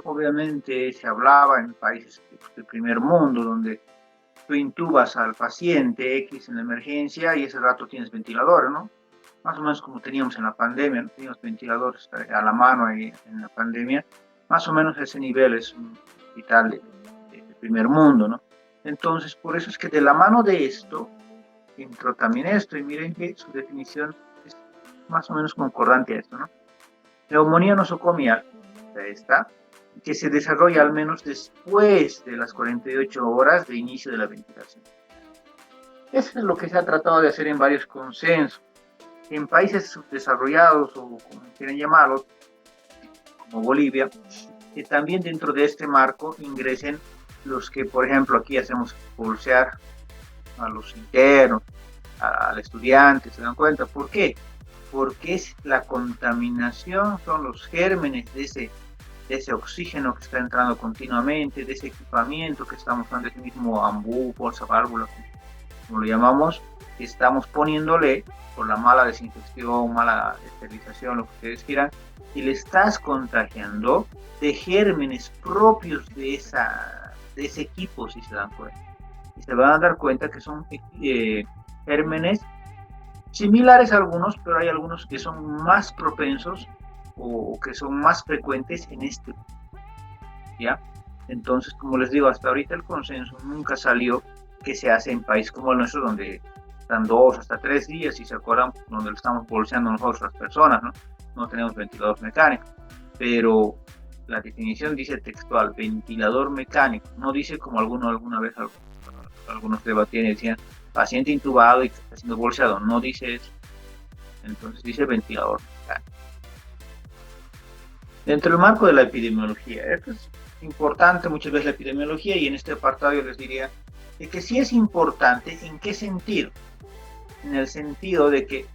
Obviamente se hablaba en países del primer mundo, donde tú intubas al paciente X en la emergencia y ese rato tienes ventiladores, ¿no? Más o menos como teníamos en la pandemia, ¿no? Teníamos ventiladores a la mano ahí en la pandemia, más o menos ese nivel es un hospital de primer mundo, ¿no? Entonces, por eso es que de la mano de esto entró también esto, y miren que su definición es más o menos concordante a esto, ¿no? Neumonía nosocomial, esta, que se desarrolla al menos después de las 48 horas de inicio de la ventilación. Eso es lo que se ha tratado de hacer en varios consensos. En países subdesarrollados, o como quieran llamarlos, como Bolivia, que también dentro de este marco ingresen los que, por ejemplo, aquí hacemos pulsear a los internos, al estudiante, ¿se dan cuenta? ¿Por qué? Porque es la contaminación, son los gérmenes de ese oxígeno que está entrando continuamente, de ese equipamiento que estamos usando, ese mismo ambú, bolsa, válvula, como lo llamamos, que estamos poniéndole por la mala desinfección, mala esterilización, lo que ustedes quieran, y le estás contagiando de gérmenes propios de ese equipo, si se dan cuenta. Y se van a dar cuenta que son gérmenes similares a algunos, pero hay algunos que son más propensos o que son más frecuentes en este, ¿ya? Entonces, como les digo, hasta ahorita el consenso nunca salió que se hace en países como el nuestro, donde están 2 hasta 3 días, y se acuerdan, donde lo estamos bolseando nosotros las personas, ¿no? No tenemos ventilador mecánico, pero la definición dice textual, ventilador mecánico, no dice como alguna vez algunos debatían y decían, paciente intubado y que está siendo bolseado, no dice eso, entonces dice ventilador mecánico. Dentro del marco de la epidemiología, esto es importante muchas veces la epidemiología, y en este apartado yo les diría de que sí es importante. ¿En qué sentido? En el sentido de que,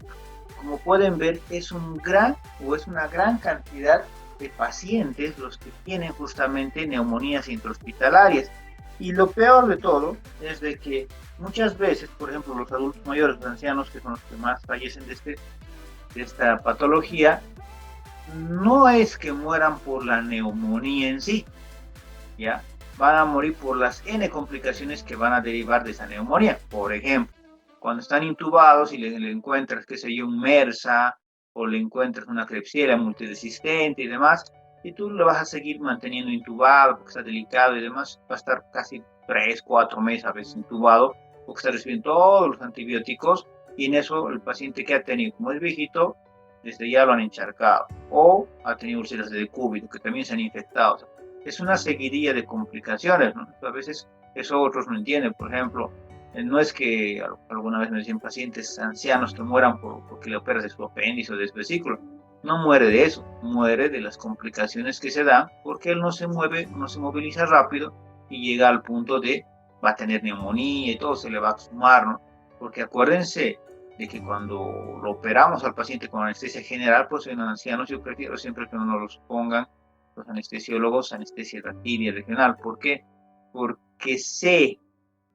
como pueden ver, es una gran cantidad de pacientes los que tienen justamente neumonías intrahospitalarias. Y lo peor de todo es de que muchas veces, por ejemplo, los adultos mayores, los ancianos, que son los que más fallecen de esta patología, no es que mueran por la neumonía en sí, ¿ya? Van a morir por las N complicaciones que van a derivar de esa neumonía. Por ejemplo, cuando están intubados y le encuentras, qué sé yo, un MERSA, o le encuentras una Klebsiella multiresistente y demás, y tú lo vas a seguir manteniendo intubado porque está delicado y demás, va a estar casi 3, 4 meses a veces intubado, porque está recibiendo todos los antibióticos, y en eso el paciente que ha tenido, como es viejito, desde ya lo han encharcado, o ha tenido úlceras de decúbito, que también se han infectado. O sea, es una seguidilla de complicaciones, ¿no? A veces eso otros no entienden. Por ejemplo, no es que alguna vez me decían pacientes ancianos que mueran porque le operas de su apéndice o de su vesícula. No muere de eso, muere de las complicaciones que se dan porque él no se mueve, no se moviliza rápido, y llega al punto de va a tener neumonía y todo se le va a sumar, ¿no? Porque acuérdense de que cuando lo operamos al paciente con anestesia general, pues en ancianos yo prefiero siempre que no nos los pongan los anestesiólogos anestesia tibia regional. ¿Por qué? Porque sé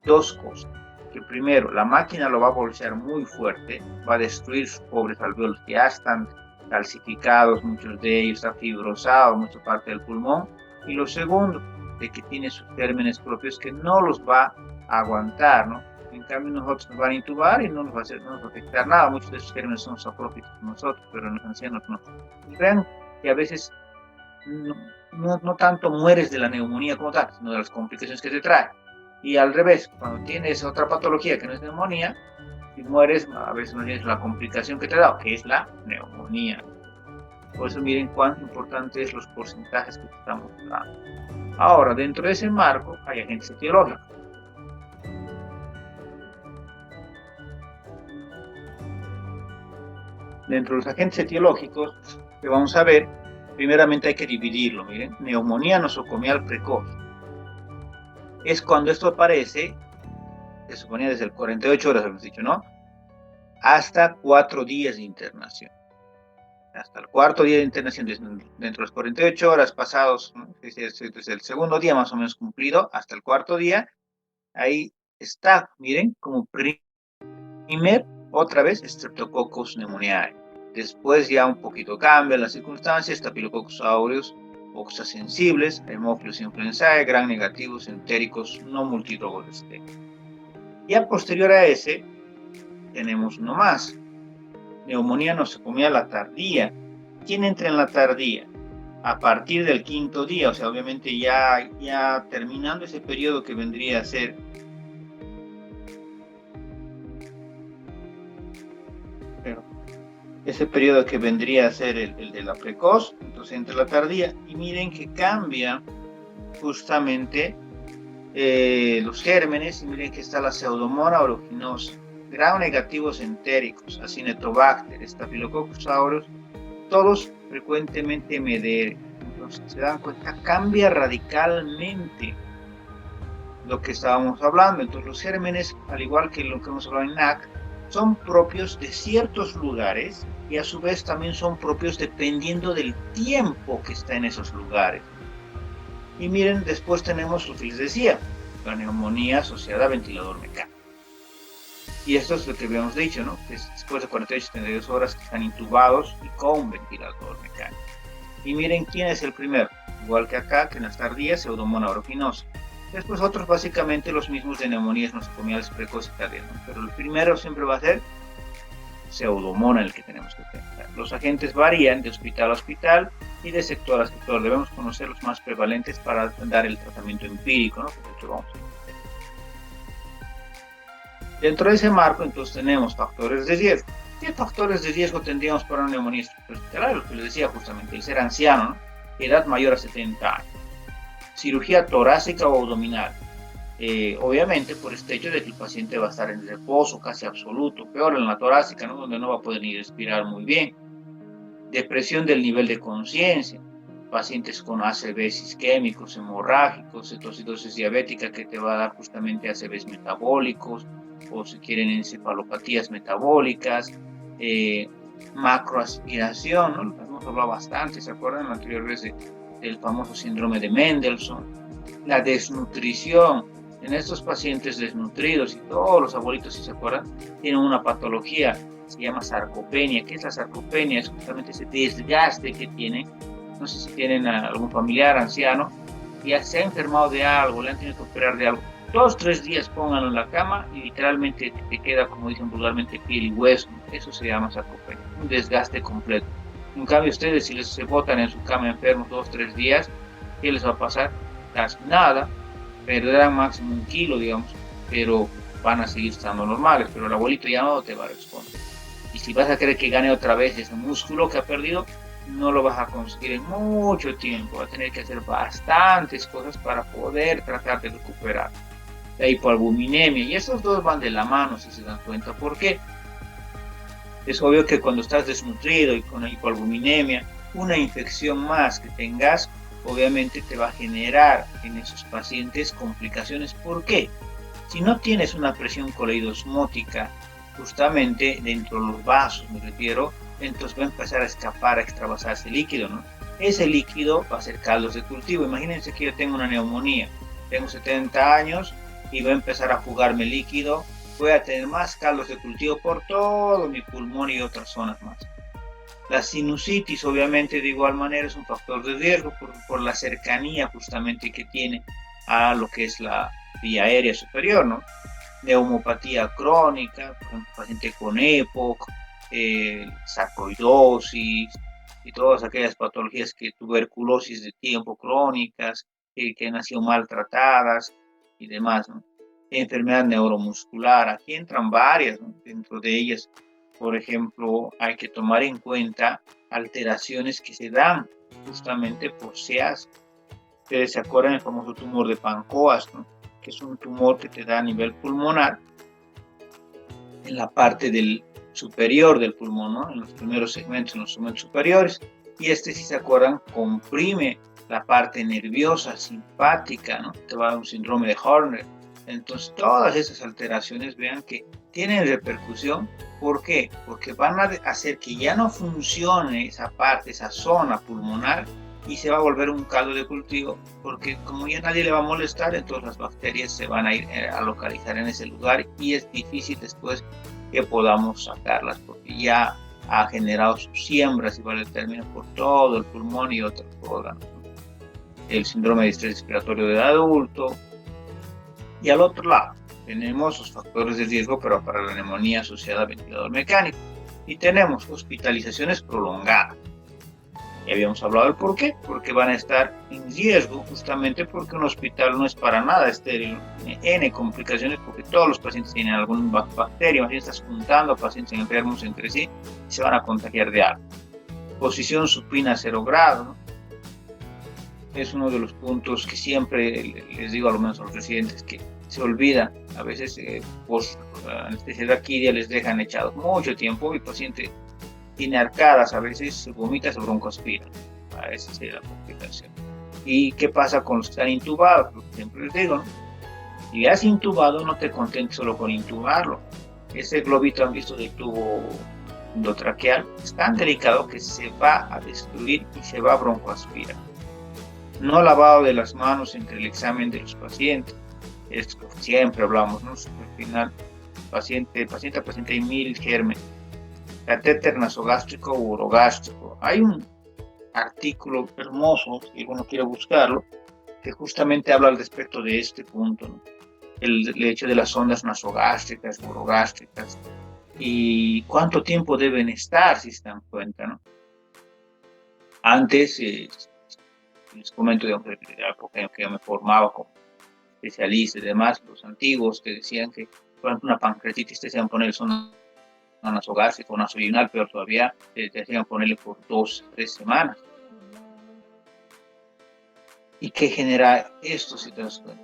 dos cosas. Que primero, la máquina lo va a bolsear muy fuerte, va a destruir sus pobres alveolos que ya están calcificados, muchos de ellos están fibrosados, mucha parte del pulmón. Y lo segundo, de que tiene sus gérmenes propios que no los va a aguantar, ¿no? En cambio, nosotros nos van a intubar y no nos va a afectar nada. Muchos de esos gérmenes son saprófitos con nosotros, pero en los ancianos no. Y vean que a veces no tanto mueres de la neumonía como tal, sino de las complicaciones que te trae. Y al revés, cuando tienes otra patología que no es neumonía, si mueres, a veces no tienes la complicación que te da, que es la neumonía. Por eso miren cuán importantes los porcentajes que estamos dando. Ahora, dentro de ese marco hay agentes etiológicos. Dentro de los agentes etiológicos que vamos a ver, primeramente hay que dividirlo. Miren, neumonía nosocomial precoz es cuando esto aparece, se suponía desde el 48 horas, hemos dicho, ¿no? Hasta 4 días de internación. Hasta el cuarto día de internación, dentro de las 48 horas pasados, ¿no? Desde el segundo día más o menos cumplido hasta el cuarto día, ahí está, miren, como primer, otra vez, Streptococcus pneumoniae. Después ya un poquito cambia las circunstancias, Staphylococcus aureus oxasensibles, Haemophilus influenzae, gram negativos, entéricos, no multidrogos estéticos. Ya posterior a ese, tenemos uno más. Neumonía nosocomía la tardía. ¿Quién entra en la tardía? A partir del quinto día, o sea, obviamente ya terminando ese periodo que vendría a ser el de la precoz, entonces entra la tardía, y miren que cambia justamente los gérmenes, y miren que está la Pseudomonas aeruginosa, gram negativos entéricos, Acinetobacter, Staphylococcus aureus, todos frecuentemente MDR. Entonces se dan cuenta, cambia radicalmente lo que estábamos hablando. Entonces los gérmenes, al igual que lo que hemos hablado en NAC, son propios de ciertos lugares y a su vez también son propios dependiendo del tiempo que está en esos lugares. Y miren, después tenemos lo que les decía, la neumonía asociada a ventilador mecánico. Y esto es lo que habíamos dicho, ¿no? Que es después de 48 72 horas que están intubados y con ventilador mecánico. Y miren quién es el primero, igual que acá, que en las tardías, Pseudomonas aeruginosa. Después otros básicamente los mismos de neumonías nosocomiales precoces y tardías, ¿no? Pero el primero siempre va a ser Pseudomonas el que tenemos que pensar. Los agentes varían de hospital a hospital y de sector a sector. Debemos conocer los más prevalentes para dar el tratamiento empírico, ¿no? Porque vamos a Dentro de ese marco, entonces, tenemos factores de riesgo. ¿Qué factores de riesgo tendríamos para una neumonía hospitalaria? Lo que les decía justamente, el ser anciano, ¿no? Edad mayor a 70 años. Cirugía torácica o abdominal. Obviamente, por este hecho de que el paciente va a estar en reposo casi absoluto, peor en la torácica, ¿no? Donde no va a poder ni respirar muy bien. Depresión del nivel de conciencia. Pacientes con ACVs isquémicos, hemorrágicos, cetocidosis diabética que te va a dar justamente ACVs metabólicos, o si quieren encefalopatías metabólicas, macroaspiración, ¿no? Hemos hablado bastante, ¿se acuerdan? La anterior vez del famoso síndrome de Mendelssohn. La desnutrición. En estos pacientes desnutridos, y todos los abuelitos, si se acuerdan, tienen una patología, se llama sarcopenia. ¿Qué es la sarcopenia? Es justamente ese desgaste que tienen. No sé si tienen a algún familiar anciano que ya se ha enfermado de algo, le han tenido que operar de algo. 2 3 días pónganlo en la cama y literalmente te queda, como dicen vulgarmente, piel y hueso. Eso se llama sarcopenia, un desgaste completo. En cambio, ustedes, si les se botan en su cama enfermos 2 3 días, ¿qué les va a pasar? Casi nada, perderán máximo 1 kilo, digamos, pero van a seguir estando normales. Pero el abuelito ya no te va a responder. Y si vas a querer que gane otra vez ese músculo que ha perdido, no lo vas a conseguir en mucho tiempo. Va a tener que hacer bastantes cosas para poder tratar de recuperar. La hipoalbuminemia, y estos dos van de la mano, si se dan cuenta. ¿Por qué? Es obvio que cuando estás desnutrido y con la hipoalbuminemia, una infección más que tengas, obviamente te va a generar en esos pacientes complicaciones. ¿Por qué? Si no tienes una presión coleidosmótica justamente dentro de los vasos, me refiero, entonces va a empezar a escapar, a extravasarse líquido, ¿no? Ese líquido va a ser caldos de cultivo. Imagínense que yo tengo una neumonía, tengo 70 años y va a empezar a fugarme líquido, voy a tener más caldos de cultivo por todo mi pulmón y otras zonas más. La sinusitis, obviamente, de igual manera es un factor de riesgo por la cercanía justamente que tiene a lo que es la vía aérea superior, ¿no? Neumopatía crónica, por ejemplo, paciente con EPOC, sarcoidosis y todas aquellas patologías tuberculosis de tiempo crónicas, que han sido maltratadas y demás, ¿no? Enfermedad neuromuscular, aquí entran varias, ¿no? Dentro de ellas, por ejemplo, hay que tomar en cuenta alteraciones que se dan justamente por SEAS. Ustedes se acuerdan del famoso tumor de Pancoas, ¿no? Que es un tumor que te da a nivel pulmonar en la parte del superior del pulmón, ¿no? En los primeros segmentos, en los segmentos superiores, y si se acuerdan, comprime la parte nerviosa, simpática, ¿no? Te va a dar un síndrome de Horner. Entonces, todas esas alteraciones, vean que tienen repercusión. ¿Por qué? Porque van a hacer que ya no funcione esa parte, esa zona pulmonar, y se va a volver un caldo de cultivo, porque como ya nadie le va a molestar, entonces las bacterias se van a ir a localizar en ese lugar y es difícil después que podamos sacarlas, porque ya ha generado sus siembras, y vale el término, por todo el pulmón y otros órganos. el síndrome de estrés respiratorio del adulto. Y al otro lado, tenemos los factores de riesgo, pero para la neumonía asociada a ventilador mecánico. Y tenemos hospitalizaciones prolongadas. Ya habíamos hablado del por qué, porque van a estar en riesgo justamente porque un hospital no es para nada estéril, tiene N complicaciones porque todos los pacientes tienen alguna bacteria, más bien estás juntando pacientes enfermos entre sí y se van a contagiar de algo. Posición supina a 0 grados, ¿no? Es uno de los puntos que siempre les digo a los residentes que se olvida. A veces por anestesia raquídea les dejan echados mucho tiempo y el paciente tiene arcadas, a veces vomita, se broncoaspira. Esa sería la complicación. ¿Y qué pasa con los que están intubados? Lo que siempre les digo, ¿no? Si has intubado, no te contentes solo con intubarlo. Ese globito han visto del tubo endotraqueal es tan delicado que se va a destruir y se va a broncoaspirar. No lavado de las manos entre el examen de los pacientes. Esto siempre hablamos, ¿no? Al final, paciente a paciente hay 1000 gérmenes. Catéter nasogástrico u orogástrico. Hay un artículo hermoso, si alguno quiere buscarlo, que justamente habla al respecto de este punto, ¿no? El hecho de las sondas nasogástricas, orogástricas, y cuánto tiempo deben estar, si se dan cuenta, ¿no? Antes, les comento, digamos, de la época en que yo me formaba como especialista y demás, los antiguos que decían que durante una pancreatitis te hacían poner sonda nasogástrica o nasoginal, pero todavía te hacían ponerle por 2-3 semanas. ¿Y qué genera esto, si te das cuenta?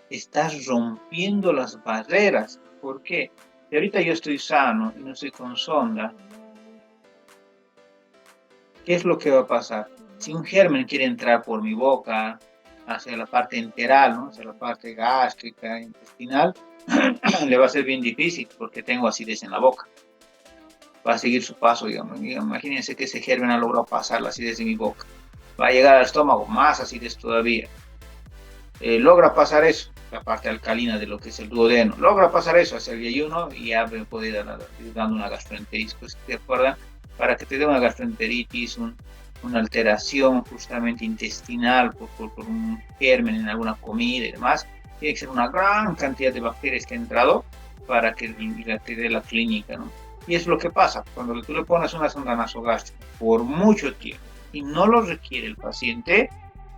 Estás rompiendo las barreras. ¿Por qué? Si ahorita yo estoy sano y no estoy con sonda, ¿qué es lo que va a pasar? Si un germen quiere entrar por mi boca, hacia la parte enteral, ¿no? Hacia la parte gástrica, intestinal, le va a ser bien difícil porque tengo acidez en la boca. Va a seguir su paso, digamos. Imagínense que ese germen ha logrado pasar la acidez de mi boca. Va a llegar al estómago, más acidez todavía. Logra pasar eso, la parte alcalina de lo que es el duodeno. Logra pasar eso hacia el yeyuno y ya me puede ir dando una gastroenteritis. Pues, ¿te acuerdan? Para que te dé una gastroenteritis, una alteración justamente intestinal por un germen en alguna comida y demás, tiene que ser una gran cantidad de bacterias que ha entrado para que te dé la clínica, ¿no? Y es lo que pasa cuando tú le pones una sonda nasogástrica por mucho tiempo y no lo requiere el paciente,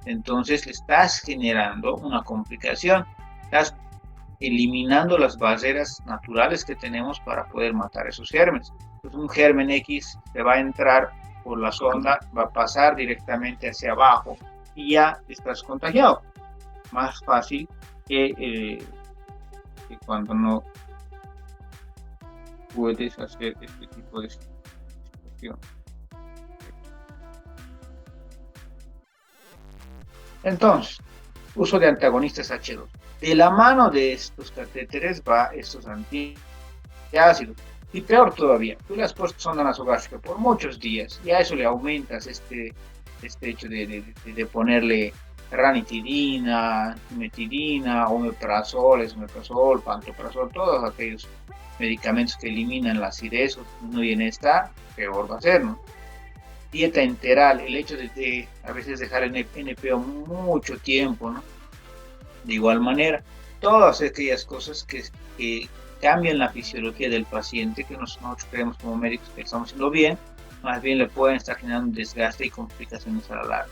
entonces le estás generando una complicación, estás eliminando las barreras naturales que tenemos para poder matar esos gérmenes. Entonces un germen X se va a entrar por la sonda, va a pasar directamente hacia abajo y ya estás contagiado. Más fácil que cuando no puedes hacer este tipo de situación. Entonces, uso de antagonistas H2. De la mano de estos catéteres va estos antiácidos. Y peor todavía, tú le has puesto sonda nasogástrica por muchos días y a eso le aumentas este hecho de ponerle ranitidina, metidina, omeprazol, pantoprazol, todos aquellos medicamentos que eliminan la acidez o disminuyen esta, peor va a ser, ¿no? Dieta enteral, el hecho de a veces dejar el NPO mucho tiempo, ¿no? De igual manera, todas aquellas cosas que cambian la fisiología del paciente, que nosotros creemos como médicos que estamos haciendo bien, más bien le pueden estar generando un desgaste y complicaciones a la larga.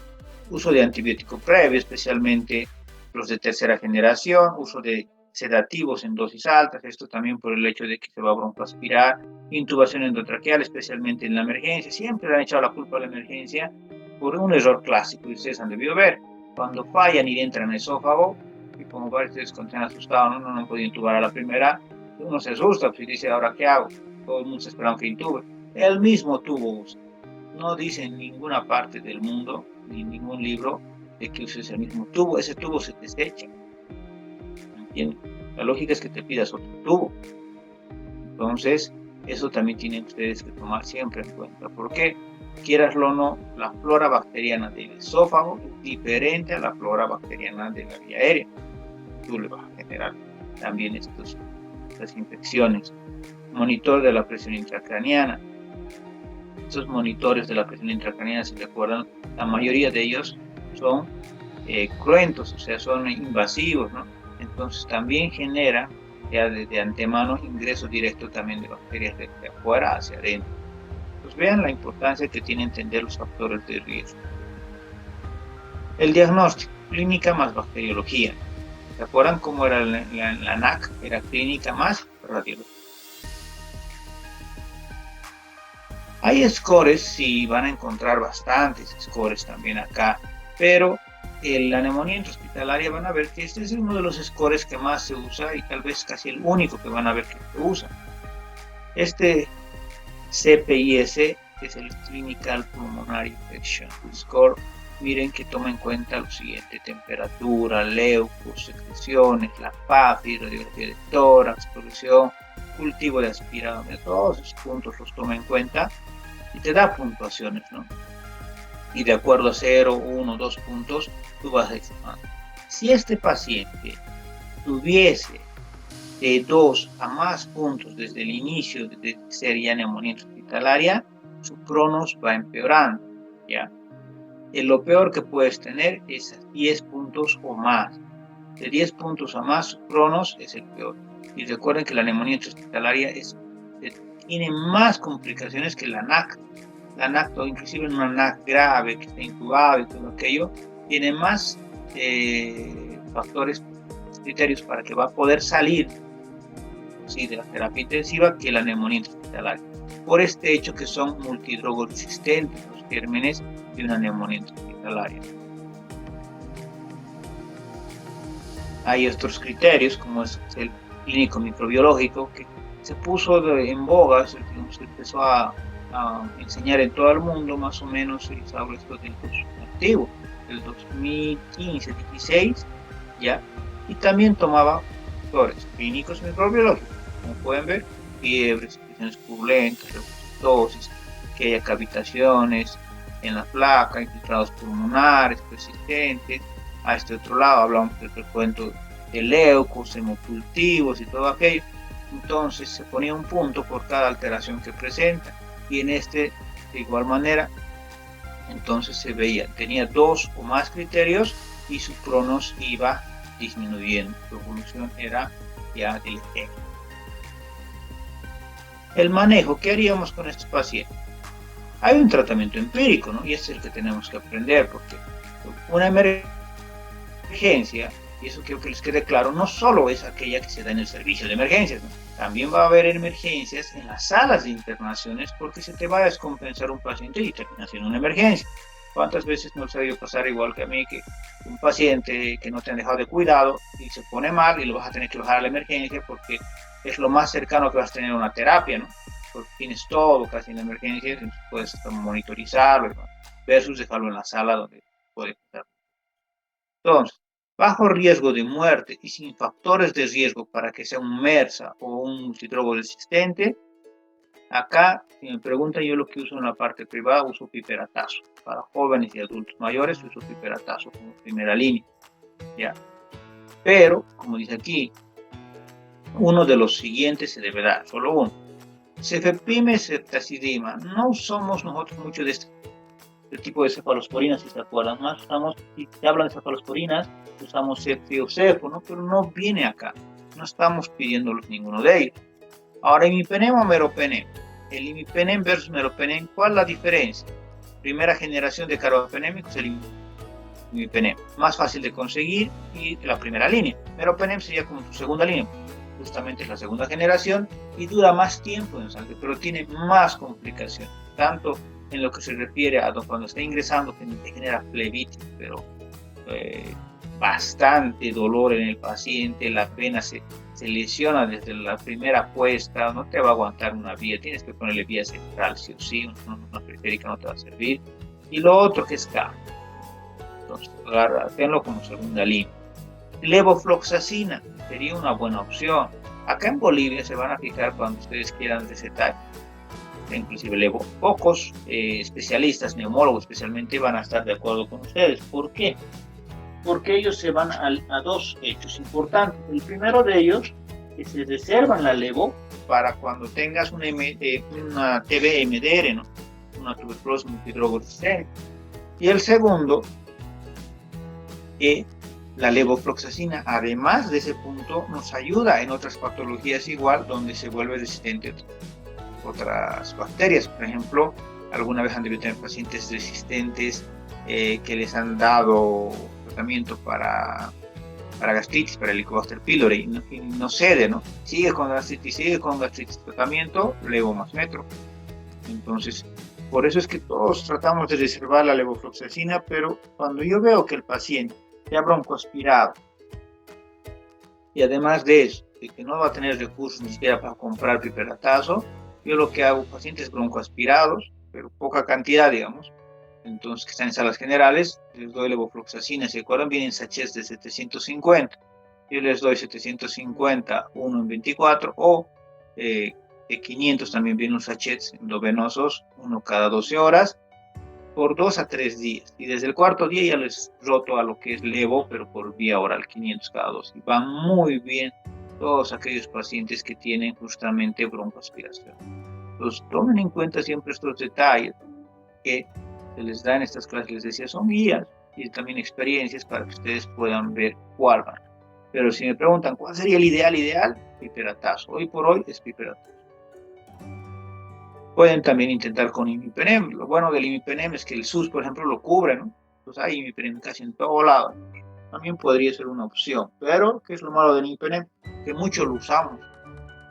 Uso de antibiótico previo, especialmente los de tercera generación, uso de sedativos en dosis altas, esto también por el hecho de que se va a broncoaspirar, intubación endotraqueal, especialmente en la emergencia, siempre le han echado la culpa a la emergencia por un error clásico, y ustedes han debido ver, cuando fallan y entran al esófago, y como varios de ustedes cuando se han asustado, no han podido intubar a la primera, uno se asusta, pues, y dice, ¿ahora qué hago? Todo el mundo está esperando que intube. El mismo tubo usa. No dice en ninguna parte del mundo, ni en ningún libro, de que uses el mismo tubo. Ese tubo se desecha. ¿Entiendes? La lógica es que te pidas otro tubo. Entonces, eso también tienen ustedes que tomar siempre en cuenta. ¿Por qué? Quieraslo o no, la flora bacteriana del esófago es diferente a la flora bacteriana de la vía aérea. Tú le vas a generar también estas infecciones. Monitor de la presión intracraneana. Estos monitores de la presión intracraneana, si recuerdan, la mayoría de ellos son cruentos, o sea, son invasivos, ¿no? Entonces también genera ya de antemano ingreso directo también de bacterias de afuera hacia adentro. Pues vean la importancia que tiene entender los factores de riesgo. El diagnóstico, clínica más bacteriología. ¿Se acuerdan cómo era la NAC? Era clínica más radiología. Hay scores, sí, van a encontrar bastantes scores también acá, pero la neumonía intrahospitalaria van a ver que este es uno de los scores que más se usa y tal vez casi el único que van a ver que se usa. Este CPIS es el Clinical Pulmonary Infection Score. Miren que toma en cuenta lo siguiente: temperatura, leucos, secreciones, la PAFI, radiografía de tórax, progresión, cultivo de aspirado, todos esos puntos los toma en cuenta y te da puntuaciones, ¿no? Y de acuerdo a 0, 1, 2 puntos, tú vas a examinar. Si este paciente tuviese de 2 a más puntos desde el inicio de ser ya neumonía hospitalaria, su pronos va empeorando, ¿ya? Lo peor que puedes tener es 10 puntos o más. De 10 puntos a más, su pronos es el peor. Y recuerden que la neumonía hospitalaria tiene más complicaciones que la NAC. La NAC, o inclusive en una NAC grave que está intubada y todo aquello, tiene más factores, criterios para que va a poder salir, ¿sí?, de la terapia intensiva que la neumonía hospitalaria. Por este hecho que son multidrogoresistentes los gérmenes de una neumonía hospitalaria. Hay otros criterios, como es el clínico microbiológico, que se puso en boga, se empezó a enseñar en todo el mundo, más o menos, se habla esto del antiguo, del 2015-16, ya, y también tomaba factores clínicos microbiológicos, como pueden ver, fiebres, infecciones purullentas, leucocitosis, que haya cavitaciones en la placa, infiltrados pulmonares persistentes. A este otro lado hablamos del recuento de leucos, hemocultivos y todo aquello. Entonces se ponía un punto por cada alteración que presenta, y en este de igual manera entonces se veía, tenía 2 o más criterios y su pronos iba disminuyendo, su evolución era ya del E. El manejo, ¿qué haríamos con estos pacientes? Hay un tratamiento empírico, ¿no? Y este es el que tenemos que aprender, porque una emergencia, y eso quiero que les quede claro, no solo es aquella que se da en el servicio de emergencias, ¿no? También va a haber emergencias en las salas de internaciones, porque se te va a descompensar un paciente y termina siendo una emergencia. ¿Cuántas veces nos ha debido pasar igual que a mí, que un paciente que no te han dejado de cuidado y se pone mal y lo vas a tener que bajar a la emergencia porque es lo más cercano que vas a tener a una terapia, ¿no? Porque tienes todo casi en la emergencia, entonces puedes monitorizarlo, ¿no?, versus dejarlo en la sala donde puede pasar. Entonces, bajo riesgo de muerte y sin factores de riesgo para que sea un MERSA o un multidrogo resistente, acá, si me preguntan, yo lo que uso en la parte privada, uso piperatazo. Para jóvenes y adultos mayores, uso piperatazo como primera línea, ¿ya? Pero, como dice aquí, uno de los siguientes se debe dar, solo uno. Cefepime, ceftazidima. No usamos nosotros mucho de este tipo de cefalosporinas, si se acuerdan. Más usamos, si te hablan de cefalosporinas, usamos ceftriaxona, ¿no? Pero no viene acá. No estamos pidiéndolos ninguno de ellos. Ahora, imipenem o meropenem. El imipenem versus meropenem, ¿cuál es la diferencia? Primera generación de carbapenémicos, el imipenem. Más fácil de conseguir y la primera línea. Meropenem sería como su segunda línea. Justamente es la segunda generación y dura más tiempo en sangre, pero tiene más complicaciones, tanto en lo que se refiere a cuando está ingresando, que te genera flebitis, pero bastante dolor en el paciente, la vena se lesiona desde la primera puesta, no te va a aguantar una vía, tienes que ponerle vía central, sí o sí, una periférica no te va a servir. Y lo otro que es caro, entonces tenlo como segunda línea. Levofloxacina sería una buena opción. Acá en Bolivia se van a fijar cuando ustedes quieran recetar, inclusive levo. Pocos especialistas, neumólogos especialmente, van a estar de acuerdo con ustedes. ¿Por qué? Porque ellos se van a dos hechos importantes. El primero de ellos es que se reservan la levo para cuando tengas una TB-MDR, ¿no?, una tuberculosis multidrogo resistente. Y el segundo la levofloxacina, además de ese punto, nos ayuda en otras patologías igual, donde se vuelve resistente a otras bacterias. Por ejemplo, alguna vez han debido tener pacientes resistentes que les han dado tratamiento para gastritis, para el Helicobacter pylori, y no cede, ¿no? Sigue con gastritis, tratamiento, levo más metro. Entonces, por eso es que todos tratamos de reservar la levofloxacina, pero cuando yo veo que el paciente ya broncoaspirado, y además de eso, de que no va a tener recursos ni siquiera para comprar piperatazo, yo lo que hago, pacientes broncoaspirados, pero poca cantidad, digamos, entonces que están en salas generales, les doy levofloxacina, si recuerdan, vienen sachets de 750, yo les doy 750, 1 en 24, o de 500 también vienen los sachets endovenosos, uno cada 12 horas, por 2 a 3 días, y desde el cuarto día ya les roto a lo que es levo, pero por vía oral, 500 cada 2, y van muy bien todos aquellos pacientes que tienen justamente broncoaspiración. Entonces tomen en cuenta siempre estos detalles que se les da en estas clases, les decía, son guías y también experiencias para que ustedes puedan ver cuál van. Pero si me preguntan cuál sería el ideal, piperatazo. Hoy por hoy es piperatazo. Pueden también intentar con imipenem. Lo bueno del imipenem es que el SUS, por ejemplo, lo cubre, ¿no? Entonces hay imipenem casi en todo lado. También podría ser una opción. Pero, ¿qué es lo malo del imipenem? Que muchos lo usamos.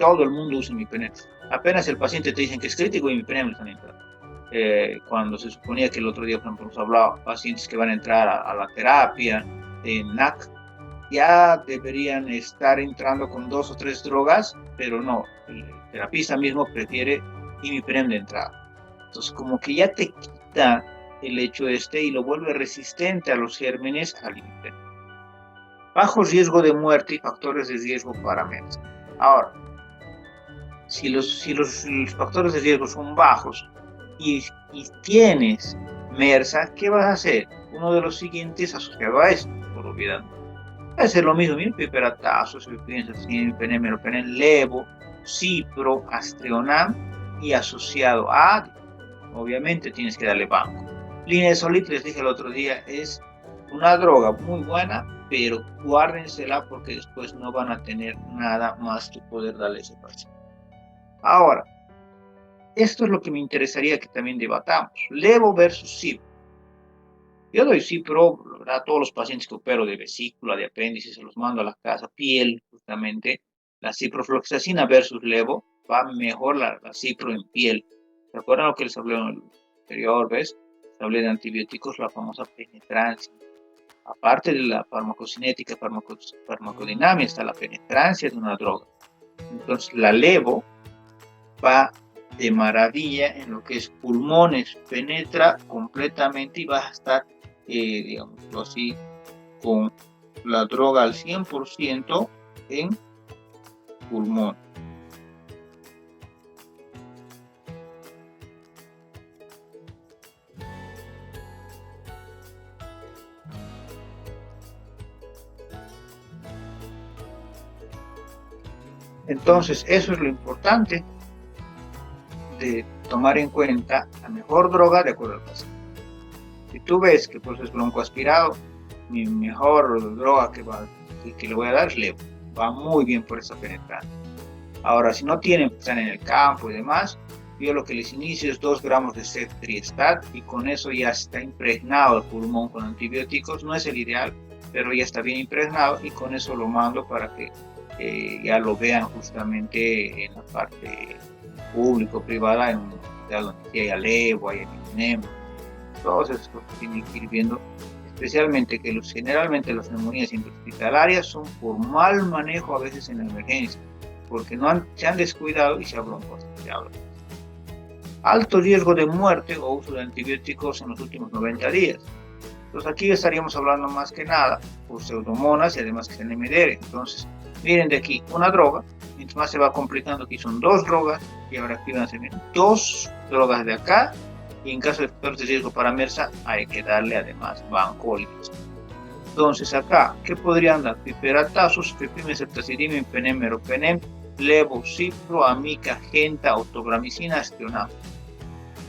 Todo el mundo usa imipenem. Apenas el paciente te dicen que es crítico, imipenem le están entrando. Cuando se suponía que el otro día, por ejemplo, nos hablaba pacientes que van a entrar a la terapia en NAC, ya deberían estar entrando con 2 o 3 drogas, pero no, el terapista mismo prefiere imipenem de entrada. Entonces, como que ya te quita el hecho y lo vuelve resistente a los gérmenes al imipenem. Bajo riesgo de muerte y factores de riesgo para MERS. Ahora, si los factores de riesgo son bajos y tienes MERSA, ¿qué vas a hacer? Uno de los siguientes asociado a esto, por obviedad. Va a ser lo mismo, piperatazo, imipenem, meropenem, levo, cipro, astrionam, y asociado a, obviamente tienes que darle banco. Linezolid, les dije el otro día, es una droga muy buena, pero guárdensela porque después no van a tener nada más que poder darle a ese paciente. Ahora, esto es lo que me interesaría que también debatamos. Levo versus cipro. Yo doy cipro a todos los pacientes que opero de vesícula, de apéndice, se los mando a la casa, piel, justamente. La ciprofloxacina versus levo, va mejor la cipro en piel. ¿Se acuerdan lo que les hablé en el anterior vez? Les hablé de antibióticos, la famosa penetrancia. Aparte de la farmacocinética, farmacodinamia, está la penetrancia de una droga. Entonces, la levo va de maravilla en lo que es pulmones, penetra completamente y vas a estar, digámoslo así, con la droga al 100% en pulmón. Entonces, eso es lo importante de tomar en cuenta la mejor droga de acuerdo al paciente. Si tú ves que pues es broncoaspirado, mi mejor droga que le voy a dar es levo. Va muy bien por esa penetrancia. Ahora, si no tienen, pues, están en el campo y demás, yo lo que les inicio es 2 gramos de ceftriaxat y con eso ya está impregnado el pulmón con antibióticos. No es el ideal, pero ya está bien impregnado y con eso lo mando para que ya lo vean justamente en la parte público-privada, en donde hay levo, hay imipenem, todos esos que tienen que ir viendo, especialmente que generalmente las neumonías interhospitalarias son por mal manejo a veces en la emergencia, porque se han descuidado y se ha broncoaspirado. Alto riesgo de muerte o uso de antibióticos en los últimos 90 días. Entonces aquí estaríamos hablando más que nada por pseudomonas y además que se nemedere. Entonces, miren de aquí, una droga, mientras más se va complicando, aquí son 2 drogas, y ahora aquí van a ser 2 drogas de acá, y en caso de factores de riesgo para MERSA, hay que darle además vancólicos. Entonces acá, ¿qué podrían dar? Piperatazos, pepime, ceftazidime, imipenem, meropenem, levo, cipro, amica, genta, autobramicina, astrionam.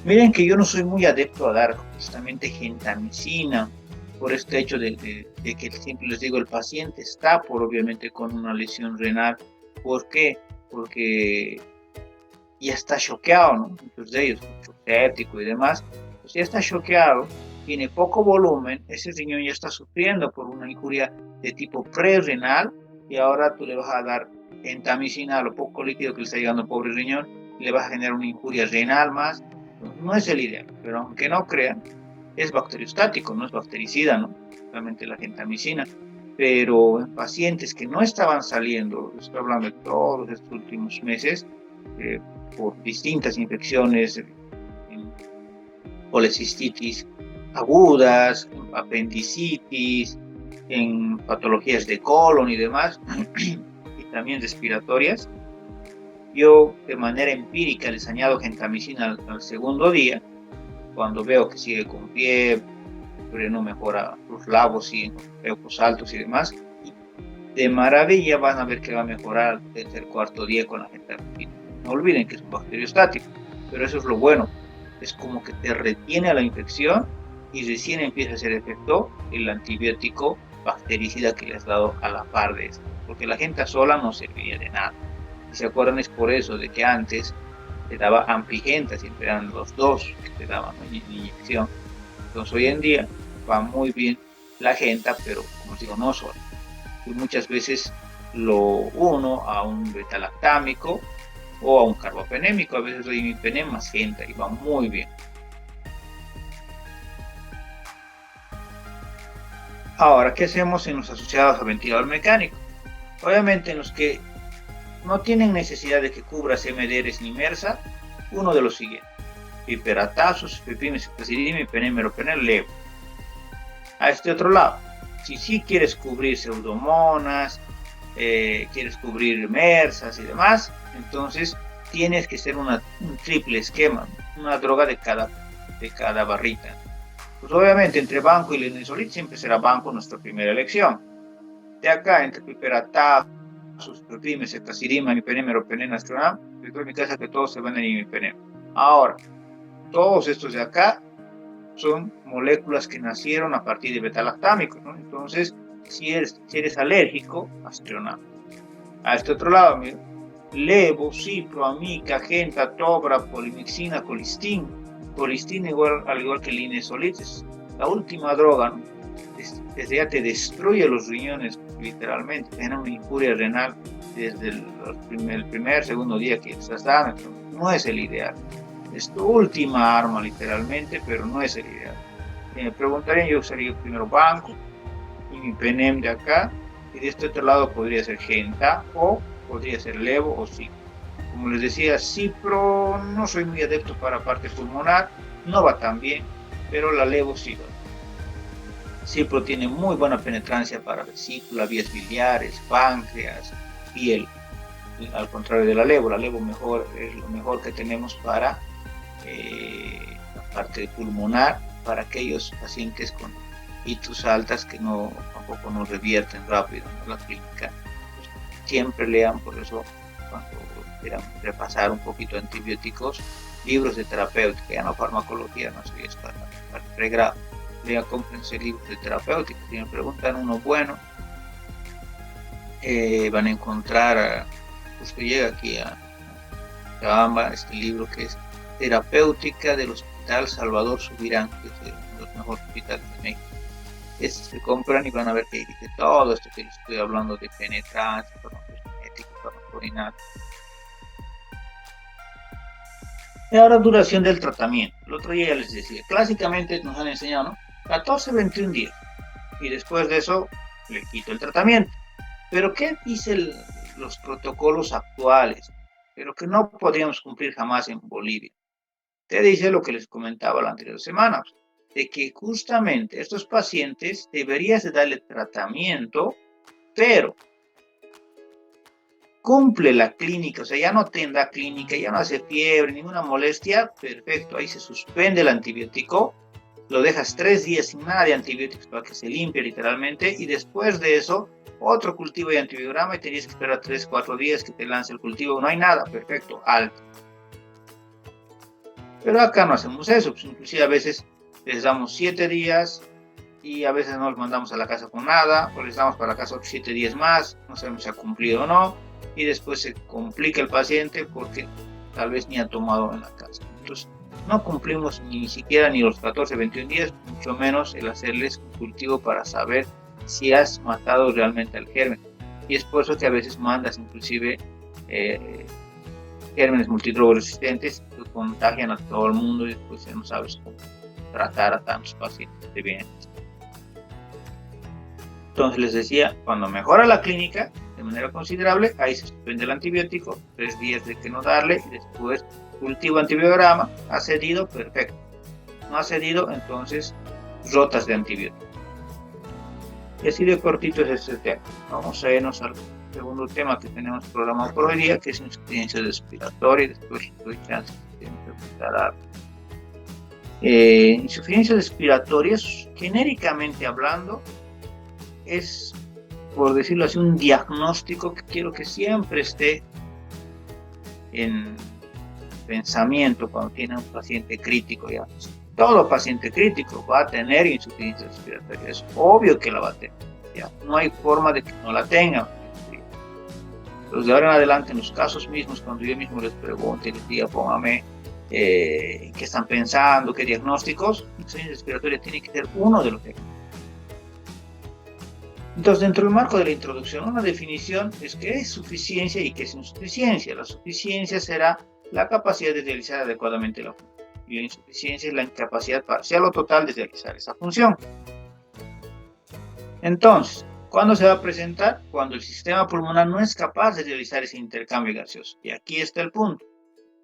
Miren que yo no soy muy adepto a dar justamente gentamicina, por este hecho de que siempre les digo, el paciente está obviamente con una lesión renal. ¿Por qué? Porque ya está choqueado, ¿no? Muchos de ellos, mucho séptico y demás, pues ya está choqueado, tiene poco volumen, ese riñón ya está sufriendo por una injuria de tipo prerrenal y ahora tú le vas a dar gentamicina a lo poco líquido que le está llegando al pobre riñón, le vas a generar una injuria renal más. No es el ideal, pero aunque no crean, es bacteriostático, no es bactericida, ¿no? Realmente la gentamicina. Pero en pacientes que no estaban saliendo, estoy hablando de todos estos últimos meses, por distintas infecciones, colecistitis agudas, apendicitis, en patologías de colon y demás, y también respiratorias. Yo de manera empírica les añado gentamicina al segundo día, cuando veo que sigue con fiebre, pero no mejora, los labos siguen con eocos altos y demás, de maravilla van a ver que va a mejorar desde el cuarto día con la gentamicina. No olviden que es un bacteriostático, pero eso es lo bueno, es como que te retiene la infección y recién empieza a hacer efecto el antibiótico bactericida que le has dado a la par de esto, porque la genta sola no serviría de nada. Si se acuerdan, es por eso de que antes te daba ampigenta, siempre eran los dos que te daban la inyección. Entonces hoy en día va muy bien la genta, pero como digo, no sola. Y muchas veces lo uno a un betalactámico o a un carbapenémico, a veces doy imipenem más genta y va muy bien. Ahora, ¿qué hacemos en los asociados a ventilador mecánico? Obviamente en los que no tienen necesidad de que cubras MDRs ni MERSA, uno de los siguientes: piperatazos, pipimes, ceftazidime, imipenem, meropenem, levo. A este otro lado, si sí quieres cubrir pseudomonas, quieres cubrir mersas y demás, entonces tienes que hacer un triple esquema, una droga de cada barrita. Pues obviamente entre banco y linezolid siempre será banco nuestra primera elección. De acá, entre piperatazos, pipimes, ceftazidime, imipenem, meropenem, astronam, yo en mi casa que todos se van en imipenem. Ahora, todos estos de acá son moléculas que nacieron a partir de betalactámicos, ¿no? Entonces, si eres alérgico, astronam. A este otro lado, mira, levo, cipro, amica, genta, tobra, polimixina, colistin. Colistin al igual que linezolid, es la última droga, ¿no? Desde ya te destruye los riñones, literalmente, tiene una injuria renal desde el primer, segundo día que estás dando. No es el ideal. Es tu última arma, literalmente, pero no es el ideal. Si me preguntarían, yo usaría primero banco, y mi penem de acá, y de este otro lado podría ser genta, o podría ser levo o cipro. Como les decía, cipro no soy muy adepto para parte pulmonar, no va tan bien, pero la levo sí va. Cipro tiene muy buena penetrancia para vesícula, vías biliares, páncreas, piel. Al contrario de la levo mejor, es lo mejor que tenemos para la parte pulmonar, para aquellos pacientes con itus altas que tampoco no revierten rápido, ¿no? La clínica. Siempre lean, por eso, cuando quieran repasar un poquito antibióticos, libros de terapéutica, ya no farmacología, no sé, es para pregrado. Lean, cómprense libros de terapéutica. Si me preguntan uno bueno, van a encontrar, justo llega aquí a Chabamba, este libro que es Terapéutica del Hospital Salvador Subirán, que es uno de los mejores hospitales de México. Se compran y van a ver que dice todo esto que les estoy hablando de penetrancia, farmacogenética, farmacorenal. Y ahora, duración del tratamiento. El otro día ya les decía, clásicamente nos han enseñado, ¿no? 14-21 días. Y después de eso, le quito el tratamiento. Pero ¿qué dicen los protocolos actuales? Pero que no podríamos cumplir jamás en Bolivia. Te dice lo que les comentaba la anterior semana, de que justamente estos pacientes deberías de darle tratamiento, pero cumple la clínica, o sea, ya no tendrá clínica, ya no hace fiebre, ninguna molestia, perfecto, ahí se suspende el antibiótico, lo dejas 3 días sin nada de antibióticos para que se limpie literalmente, y después de eso, otro cultivo de antibiograma y tenías que esperar 3-4 días que te lance el cultivo, no hay nada, perfecto, alto. Pero acá no hacemos eso, pues inclusive a veces les damos 7 días, y a veces no los mandamos a la casa con nada, o les damos para la casa otros 7 días más, no sabemos si ha cumplido o no, y después se complica el paciente porque tal vez ni ha tomado en la casa. Entonces, no cumplimos ni siquiera ni los 14, 21 días, mucho menos el hacerles un cultivo para saber si has matado realmente al germen. Y es por eso que a veces mandas inclusive gérmenes multidrogoresistentes que contagian a todo el mundo y después ya no sabes cómo tratar a tantos pacientes de bienestar. Entonces les decía, cuando mejora la clínica de manera considerable, ahí se suspende el antibiótico, 3 días de que no darle y después cultivo antibiograma, ha cedido, perfecto. No ha cedido, entonces rotas de antibiótico. Y así de cortito es este tema. Vamos a irnos al segundo tema que tenemos programado por hoy día, que es insuficiencia respiratoria, y después doy chance de preguntar. Insuficiencia respiratoria, genéricamente hablando, es, por decirlo así, un diagnóstico que quiero que siempre esté en pensamiento cuando tiene un paciente crítico. Ya todo paciente crítico va a tener insuficiencia respiratoria, es obvio que la va a tener, ya no hay forma de que no la tenga. Entonces, de ahora en adelante, en los casos mismos, cuando yo mismo les pregunte y les diga, póngame qué están pensando, qué diagnósticos, insuficiencia respiratoria tiene que ser uno de los diagnósticos. Entonces, dentro del marco de la introducción, una definición es qué es suficiencia y qué es insuficiencia. La suficiencia será la capacidad de realizar adecuadamente la función, y la insuficiencia es la incapacidad parcial o total de realizar esa función. Entonces, ¿cuándo se va a presentar? Cuando el sistema pulmonar no es capaz de realizar ese intercambio gaseoso. Y aquí está el punto.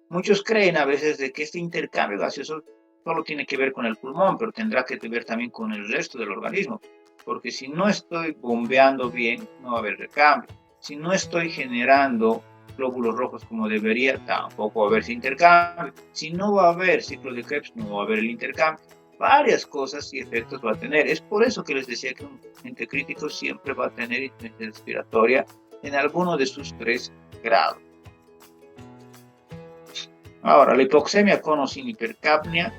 Muchos creen a veces de que este intercambio gaseoso solo tiene que ver con el pulmón, pero tendrá que ver también con el resto del organismo. Porque si no estoy bombeando bien, no va a haber recambio. Si no estoy generando glóbulos rojos como debería, tampoco va a haber ese intercambio. Si no va a haber ciclo de Krebs, no va a haber el intercambio. Varias cosas y efectos va a tener. Es por eso que les decía que un paciente crítico siempre va a tener insuficiencia respiratoria en alguno de sus 3 grados. Ahora, la hipoxemia con o sin hipercapnia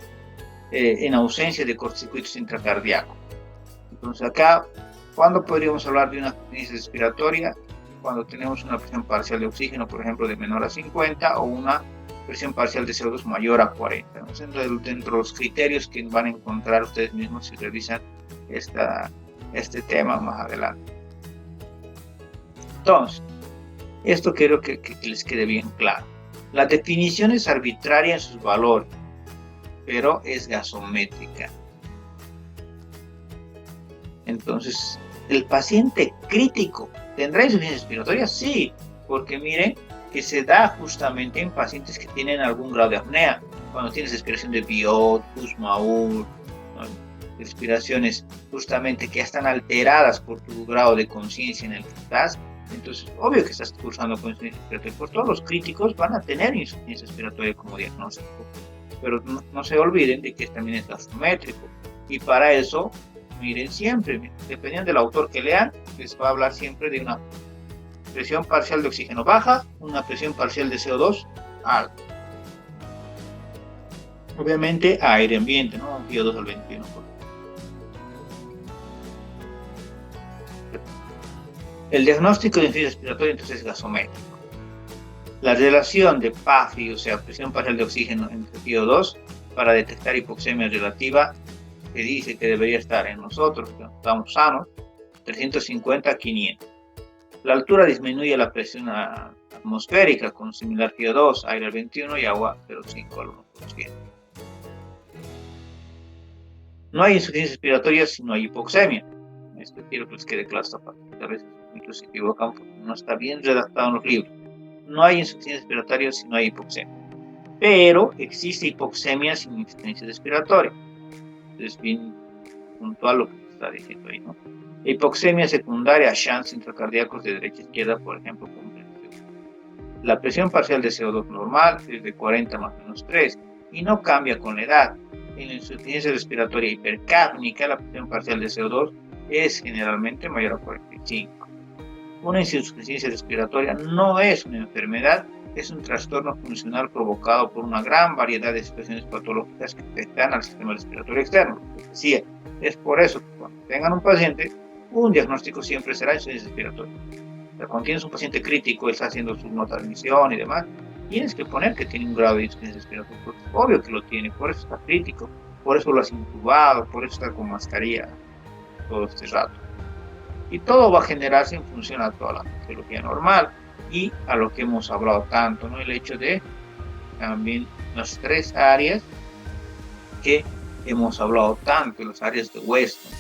en ausencia de cortocircuitos intracardíacos. Entonces acá, ¿cuándo podríamos hablar de una insuficiencia respiratoria? Cuando tenemos una presión parcial de oxígeno, por ejemplo, de menor a 50 o una presión parcial de CO2 mayor a 40. Entonces, dentro de los criterios que van a encontrar ustedes mismos si revisan este tema más adelante. Entonces, esto quiero que les quede bien claro. La definición es arbitraria en sus valores, pero es gasométrica. Entonces, ¿el paciente crítico tendrá insuficiencia respiratoria? Sí, porque miren que se da justamente en pacientes que tienen algún grado de apnea. Cuando tienes respiración de Biot, Kussmaul, ¿no? Respiraciones justamente que ya están alteradas por tu grado de conciencia en el que estás, entonces obvio que estás cursando con insuficiencia respiratoria. Por todos los críticos van a tener insuficiencia respiratoria como diagnóstico, pero no se olviden de que también es gasométrico, y para eso miren siempre, dependiendo del autor que lean, les va a hablar siempre de una presión parcial de oxígeno baja, una presión parcial de CO2 alta. Obviamente aire ambiente, ¿no? VO2 al 21%. El diagnóstico de insuficiencia respiratoria entonces es gasométrico. La relación de PAFI, o sea, presión parcial de oxígeno entre VO2, para detectar hipoxemia relativa, que dice que debería estar en nosotros, que estamos sanos, 350 a 500. La altura disminuye la presión atmosférica con similar VO2, aire al 21 y agua 0,5 al 1%. No hay insuficiencia respiratoria si no hay hipoxemia. Esto quiero que les quede claro esta parte. A veces incluso se equivocan porque no está bien redactado en los libros. No hay insuficiencia respiratoria si no hay hipoxemia. Pero existe hipoxemia sin insuficiencia respiratoria. Es bien puntual lo que se está diciendo ahí, ¿no? Hipoxemia secundaria a shunts intracardíacos de derecha a izquierda, por ejemplo, con la presión parcial de CO2 normal es de 40 más menos 3 y no cambia con la edad. En la insuficiencia respiratoria hipercápnica, la presión parcial de CO2 es generalmente mayor a 45. Una insuficiencia respiratoria no es una enfermedad es un trastorno funcional provocado por una gran variedad de situaciones patológicas que afectan al sistema respiratorio externo. Decía, es por eso que cuando tengan un paciente, un diagnóstico siempre será insuficiencia respiratoria. Pero cuando tienes un paciente crítico, está haciendo su nota de admisión y demás, tienes que poner que tiene un grado de insuficiencia respiratoria, porque es obvio que lo tiene, por eso está crítico, por eso lo has intubado, por eso está con mascarilla todo este rato. Y todo va a generarse en función a toda la fisiología normal y a lo que hemos hablado tanto, ¿no? El hecho de también las tres áreas que hemos hablado tanto, las áreas de Weston,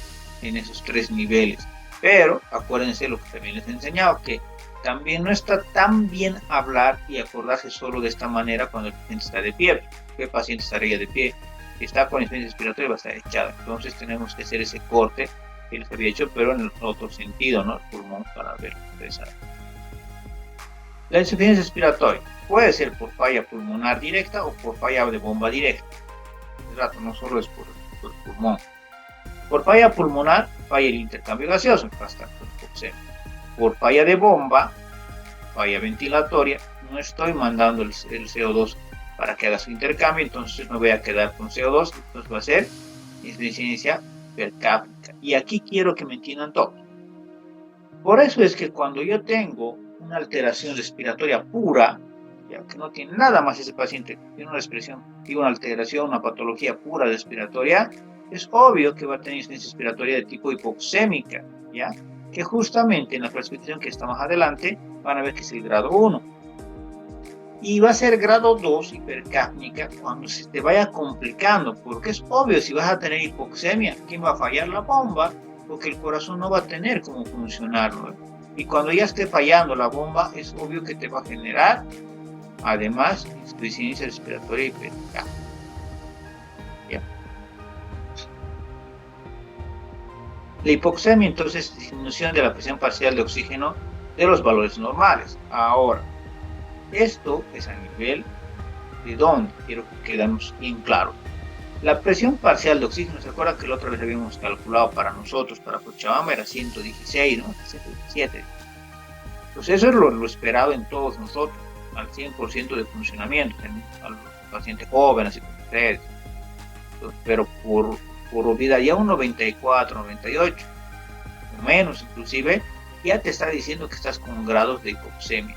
en esos tres niveles. Pero acuérdense lo que también les he enseñado, que también no está tan bien hablar y acordarse solo de esta manera cuando el paciente está de pie. ¿Qué paciente estaría de pie? Si está con insuficiencia respiratoria va a estar echado. Entonces tenemos que hacer ese corte que les había hecho, pero en el otro sentido, ¿no? El pulmón, para ver esa. La insuficiencia respiratoria puede ser por falla pulmonar directa o por falla de bomba directa. El rato no solo es por el pulmón. Por falla pulmonar, falla el intercambio gaseoso, hasta por falla de bomba, falla ventilatoria, no estoy mandando el CO2 para que haga su intercambio, entonces me voy a quedar con CO2, entonces va a ser insuficiencia percápnica. Y aquí quiero que me entiendan todos. Por eso es que cuando yo tengo una alteración respiratoria pura, ya que no tiene nada más ese paciente, tiene una expresión, una alteración, una patología pura respiratoria, es obvio que va a tener insuficiencia respiratoria de tipo hipoxémica, ¿ya? Que justamente en la clasificación que está más adelante van a ver que es el grado 1. Y va a ser grado 2 hipercápnica cuando se te vaya complicando, porque es obvio, si vas a tener hipoxemia, ¿quién va a fallar? La bomba, porque el corazón no va a tener cómo funcionar, ¿no? Y cuando ya esté fallando la bomba, es obvio que te va a generar, además, insuficiencia respiratoria hipercápnica. ¿Ya? La hipoxemia, entonces, disminución de la presión parcial de oxígeno de los valores normales. Ahora, esto es a nivel de dónde, quiero que quedemos bien claros. La presión parcial de oxígeno, ¿se acuerdan que la otra vez habíamos calculado para nosotros, para Cochabamba, era 116, ¿no? 117. Pues eso es lo esperado en todos nosotros, al 100% de funcionamiento, a los pacientes jóvenes y con ustedes. Pero por olvidar ya un 94, 98, o menos inclusive, ya te está diciendo que estás con grados de hipoxemia.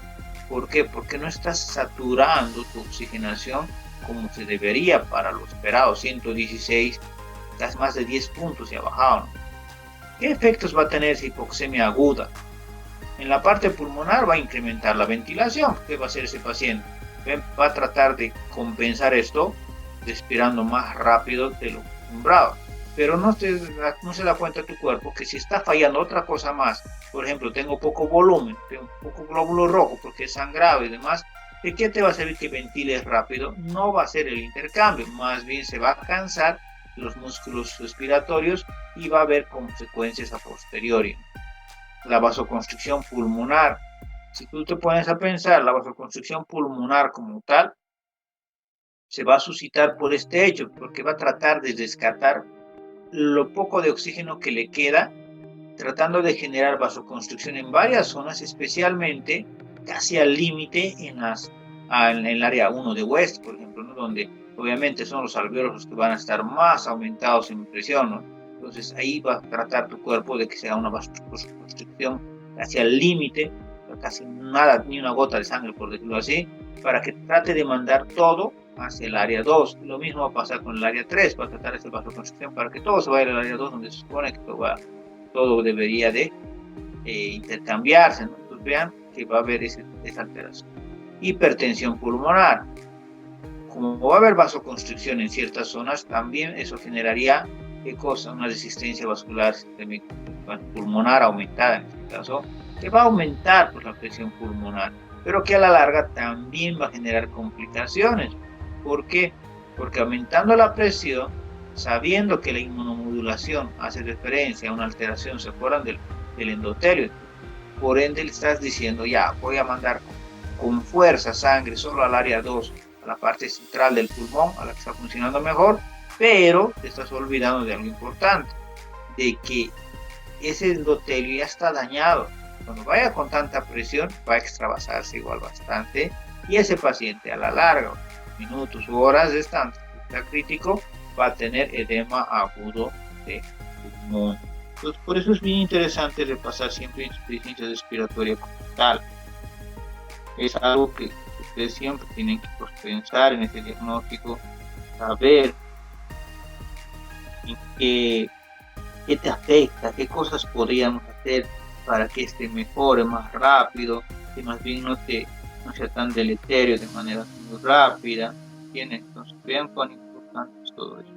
¿Por qué? Porque no estás saturando tu oxigenación como se debería para lo esperado, 116, estás más de 10 puntos y ha bajado, ¿no? ¿Qué efectos va a tener esa hipoxemia aguda? En la parte pulmonar va a incrementar la ventilación. ¿Qué va a hacer ese paciente? Va a tratar de compensar esto respirando más rápido de lo acostumbrado. Pero no se da cuenta tu cuerpo que si está fallando otra cosa más, por ejemplo, tengo poco volumen, tengo poco glóbulo rojo porque es sangrado y demás, ¿de qué te va a servir que ventiles rápido? No va a ser el intercambio, más bien se va a cansar los músculos respiratorios y va a haber consecuencias a posteriori. La vasoconstricción pulmonar, si tú te pones a pensar, la vasoconstricción pulmonar como tal, se va a suscitar por este hecho, porque va a tratar de rescatar lo poco de oxígeno que le queda, tratando de generar vasoconstricción en varias zonas, especialmente casi al límite en el área 1 de West, por ejemplo, ¿no? Donde obviamente son los alvéolos los que van a estar más aumentados en presión, ¿no? Entonces ahí va a tratar tu cuerpo de que sea una vasoconstricción hacia el límite, casi nada, ni una gota de sangre, por decirlo así, para que trate de mandar todo hacia el área 2. Lo mismo va a pasar con el área 3, va a tratar esa vasoconstricción para que todo se vaya al área 2, donde se supone que todo debería de intercambiarse, ¿no? Entonces vean que va a haber esa alteración. Hipertensión pulmonar. Como va a haber vasoconstricción en ciertas zonas, también eso generaría ¿qué cosa? Una resistencia vascular pulmonar aumentada en este caso, que va a aumentar pues, la presión pulmonar, pero que a la larga también va a generar complicaciones. ¿Por qué? Porque aumentando la presión, sabiendo que la inmunomodulación hace referencia a una alteración, ¿se acuerdan del endotelio? Por ende, le estás diciendo, ya, voy a mandar con fuerza sangre solo al área 2, a la parte central del pulmón, a la que está funcionando mejor, pero te estás olvidando de algo importante, de que ese endotelio ya está dañado. Cuando vaya con tanta presión, va a extravasarse igual bastante Y ese paciente a la larga, minutos u horas de estancia crítico, va a tener edema agudo de pulmón. Entonces, por eso es bien interesante repasar siempre insuficiencia respiratoria como tal. Es algo que ustedes siempre tienen que pensar en ese diagnóstico, saber en qué te afecta, qué cosas podríamos hacer para que este mejore más rápido, que más bien no sea tan deleterio de manera muy rápida. ¿Entienden? Entonces vean cuán importante es todo eso.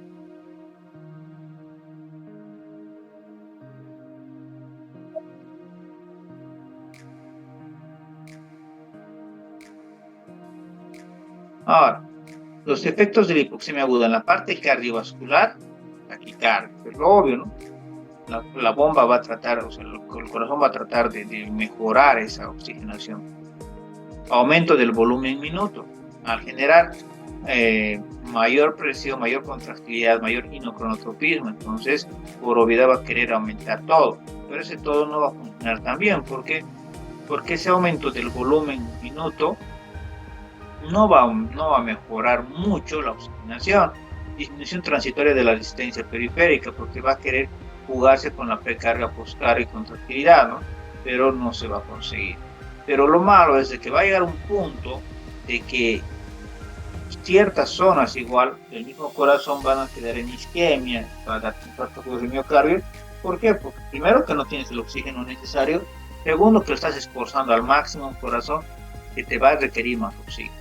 Ahora, los efectos de la hipoxemia aguda en la parte cardiovascular, taquicardia, es lo obvio, ¿no? La bomba va a tratar, o sea, el corazón va a tratar de mejorar esa oxigenación. Aumento del volumen minuto, al generar mayor presión, mayor contractilidad, mayor inocronotropismo, entonces por obviedad va a querer aumentar todo, pero ese todo no va a funcionar tan bien, porque ese aumento del volumen minuto no va a mejorar mucho la oxigenación, disminución transitoria de la resistencia periférica, porque va a querer jugarse con la precarga, postcarga y contractilidad, ¿no? Pero no se va a conseguir. Pero lo malo es de que va a llegar un punto de que ciertas zonas igual del mismo corazón van a quedar en isquemia, va a dar infarto de miocardio. ¿Por qué? Porque primero que no tienes el oxígeno necesario, segundo que lo estás esforzando al máximo un corazón que te va a requerir más oxígeno.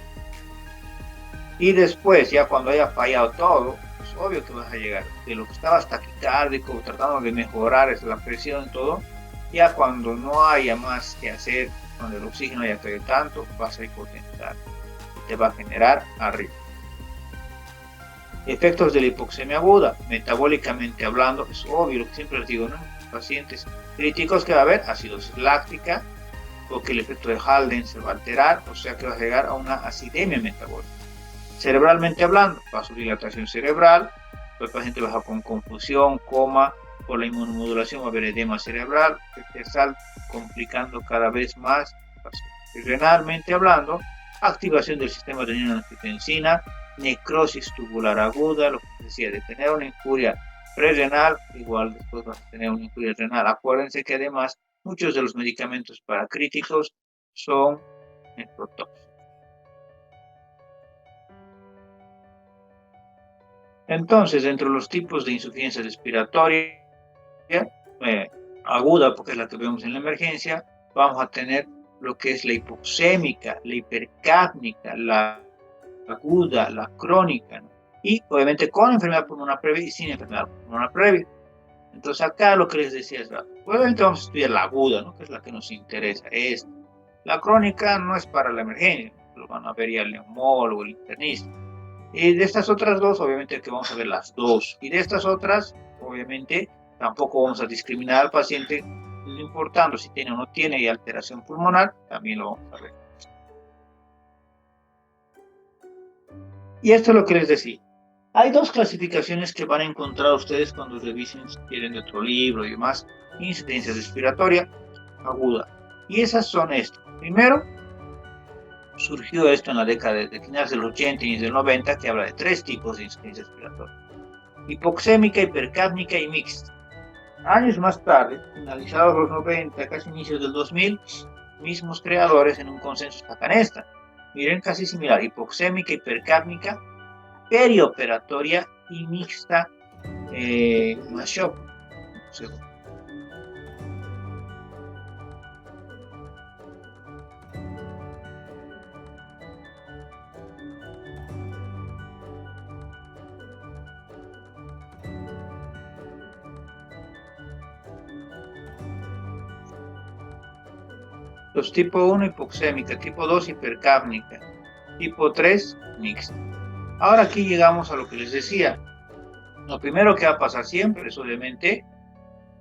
Y después, ya cuando haya fallado todo, es obvio que vas a llegar de lo que estabas taquicárdico, tratando de mejorar la presión y todo, ya cuando no haya más que hacer, cuando el oxígeno haya caído tanto, vas a hipotensiar y te va a generar arriba. Efectos de la hipoxemia aguda, metabólicamente hablando, es obvio lo que siempre les digo, ¿no? Pacientes críticos que va a haber acidosis láctica, porque el efecto de Halden se va a alterar, o sea que va a llegar a una acidemia metabólica. Cerebralmente hablando, vasodilatación cerebral, el paciente baja con confusión, coma, por la inmunomodulación va a haber edema cerebral, que está complicando cada vez más. Y renalmente hablando, activación del sistema adrenina-angiotensina, necrosis tubular aguda, lo que decía, de tener una injuria prerrenal, igual después vas a tener una injuria renal. Acuérdense que además muchos de los medicamentos para críticos son nefrotóxicos. Entonces, entre los tipos de insuficiencia respiratoria aguda, porque es la que vemos en la emergencia, vamos a tener lo que es la hipoxémica, la hipercápnica, la aguda, la crónica, ¿no? Y obviamente con enfermedad pulmonar previa y sin enfermedad pulmonar previa. Entonces acá lo que les decía es, obviamente vamos a estudiar la aguda, ¿no? Que es la que nos interesa. La crónica no es para la emergencia, lo van a ver ya el neumólogo, el internista. Y de estas otras dos, obviamente que vamos a ver las dos. Y de estas otras, obviamente, tampoco vamos a discriminar al paciente, no importando si tiene o no tiene alteración pulmonar, también lo vamos a ver. Y esto es lo que les decía. Hay dos clasificaciones que van a encontrar ustedes cuando revisen, si quieren, de otro libro y demás, insuficiencia respiratoria aguda. Y esas son estas. Primero, surgió esto en la década de finales del 80 y del 90, que habla de tres tipos de insuficiencia respiratoria: hipoxémica, hipercápnica y mixta. Años más tarde, finalizados los 90, casi inicios del 2000, mismos creadores en un consenso sacan esta. Miren, casi similar: hipoxémica, hipercápnica, perioperatoria y mixta Mashop. Los tipo 1 hipoxémica, tipo 2 hipercápnica, tipo 3 mixta. Ahora aquí llegamos a lo que les decía. Lo primero que va a pasar siempre es obviamente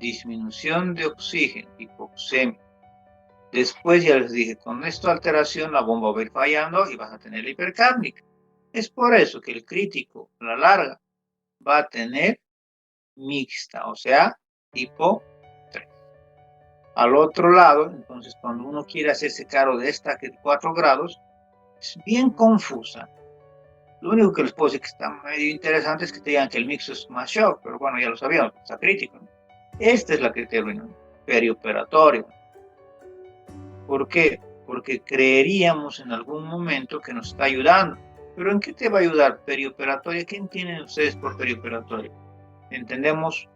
disminución de oxígeno, hipoxemia. Después ya les dije, con esta alteración la bomba va a ir fallando y vas a tener la hipercápnica. Es por eso que el crítico a la larga va a tener mixta, o sea, tipo 3. Al otro lado, entonces cuando uno quiere hacerse cargo de esta que 4 grados, es bien confusa. Lo único que les puedo decir que está medio interesante es que te digan que el mixto es más shock, pero bueno, ya lo sabíamos, está crítico, ¿no? Esta es la que termina perioperatorio. ¿Por qué? Porque creeríamos en algún momento que nos está ayudando. ¿Pero en qué te va a ayudar perioperatoria? ¿Qué entienden ustedes por perioperatoria? Entendemos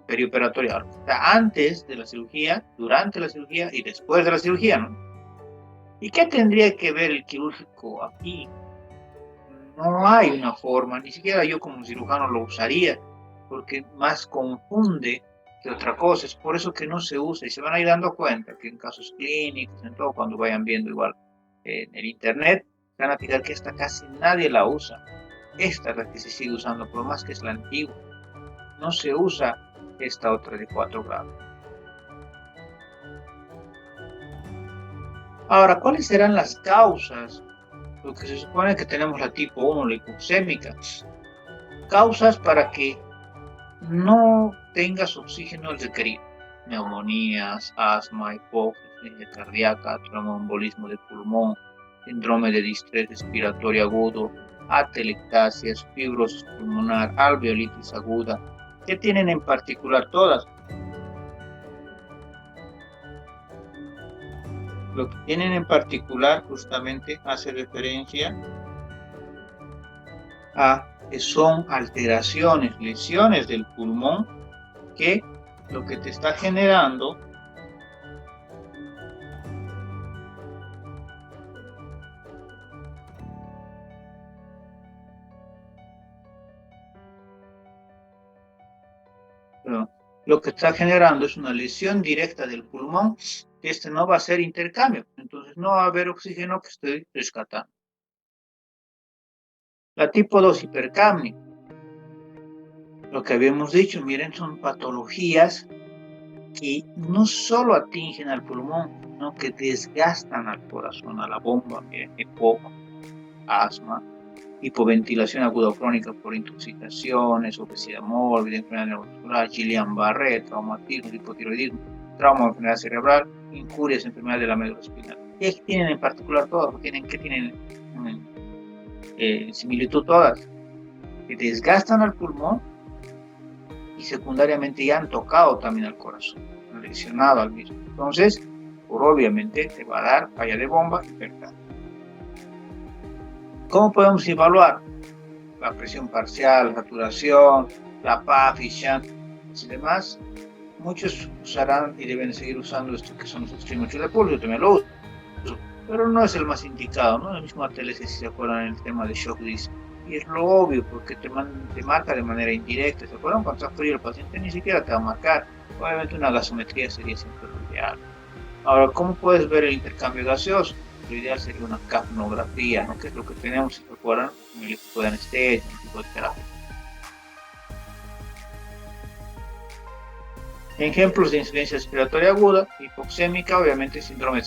perioperatoria antes de la cirugía, durante la cirugía y después de la cirugía, ¿no? ¿Y qué tendría que ver el quirúrgico aquí? No hay una forma, ni siquiera yo como cirujano lo usaría, porque más confunde que otra cosa. Es por eso que no se usa y se van a ir dando cuenta que en casos clínicos, en todo, cuando vayan viendo igual en el internet, van a fijar que esta casi nadie la usa. Esta es la que se sigue usando, por más que es la antigua. No se usa esta otra de 4 grados. Ahora, ¿cuáles serán las causas? Lo que se supone que tenemos la tipo 1, la hipoxémica. Causas para que no tengas oxígeno el requerido. Neumonías, asma, hipoxia cardíaca, tromboembolismo de pulmón, síndrome de distrés respiratorio agudo, atelectasias, fibrosis pulmonar, alveolitis aguda. ¿Qué tienen en particular todas? Lo que tienen en particular justamente hace referencia a que son alteraciones, lesiones del pulmón, que lo que te está generando lo que está generando es una lesión directa del pulmón, que este no va a ser intercambio, entonces no va a haber oxígeno que estoy rescatando. La tipo 2 hipercapnia, lo que habíamos dicho, miren, son patologías que no solo atingen al pulmón, sino que desgastan al corazón, a la bomba, miren, EPOC, asma, hipoventilación aguda o crónica por intoxicaciones, obesidad mórbida, enfermedad neuromuscular, Guillain-Barré, traumatismo, hipotiroidismo, trauma o enfermedad cerebral, injurias, enfermedad de la médula espinal. ¿Qué tienen en particular todas? ¿Qué tienen similitud todas? Que desgastan al pulmón y secundariamente ya han tocado también al corazón, han lesionado al mismo. Entonces, obviamente te va a dar falla de bomba y hipercapnia. ¿Cómo podemos evaluar? La presión parcial, saturación, la PAF y shunt y demás. Muchos usarán y deben seguir usando esto que son los oxímetros de pulso, yo también lo uso, pero no es el más indicado, ¿no? El mismo ATLS, si se acuerdan, el tema de shock disk, y es lo obvio, porque te marca de manera indirecta. ¿Se acuerdan? Cuando está frío el paciente ni siquiera te va a marcar. Obviamente una gasometría sería siempre lo ideal. Ahora, ¿cómo puedes ver el intercambio gaseoso? Lo ideal sería una capnografía, ¿no? Que es lo que tenemos, si se acuerdan, en el equipo de anestesia, en el equipo de terapia. Ejemplos de insuficiencia respiratoria aguda, hipoxémica, obviamente síndrome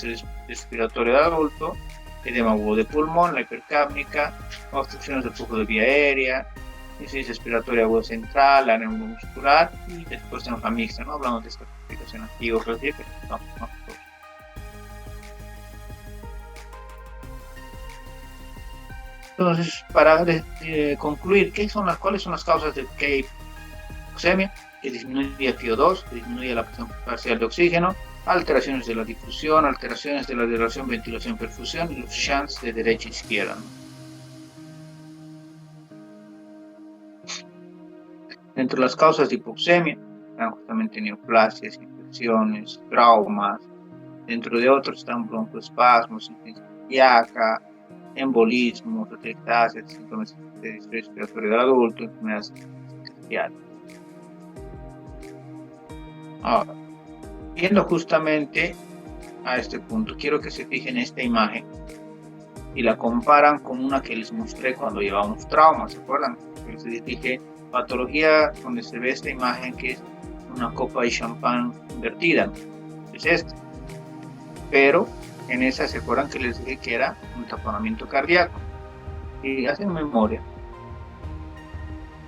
respiratorio de adulto, edema agudo de pulmón, la hipercápnica, obstrucciones del flujo de vía aérea, insuficiencia respiratoria aguda central, la neuromuscular, y después tenemos la mixta, ¿no? Hablamos de esta clasificación antigua, pero no. Entonces, para concluir, ¿cuáles son las causas de hipoxemia? Que disminuye FiO2, que disminuye la presión parcial de oxígeno, alteraciones de la difusión, alteraciones de la relación ventilación-perfusión y los shunts de derecha a izquierda, ¿no? Dentro de las causas de hipoxemia están justamente neoplasias, infecciones, traumas. Dentro de otros están broncoespasmos, insuficiencia cardíaca, embolismo, atelectasias, síntomas de distrés respiratorio del adulto, enfermedades cardiacas. Ahora, viendo justamente a este punto, quiero que se fijen en esta imagen y la comparan con una que les mostré cuando llevamos traumas, ¿se acuerdan? Les dije patología donde se ve esta imagen que es una copa de champán invertida, es esta. Pero en esa se acuerdan que les dije que era un taponamiento cardíaco. Y hacen memoria,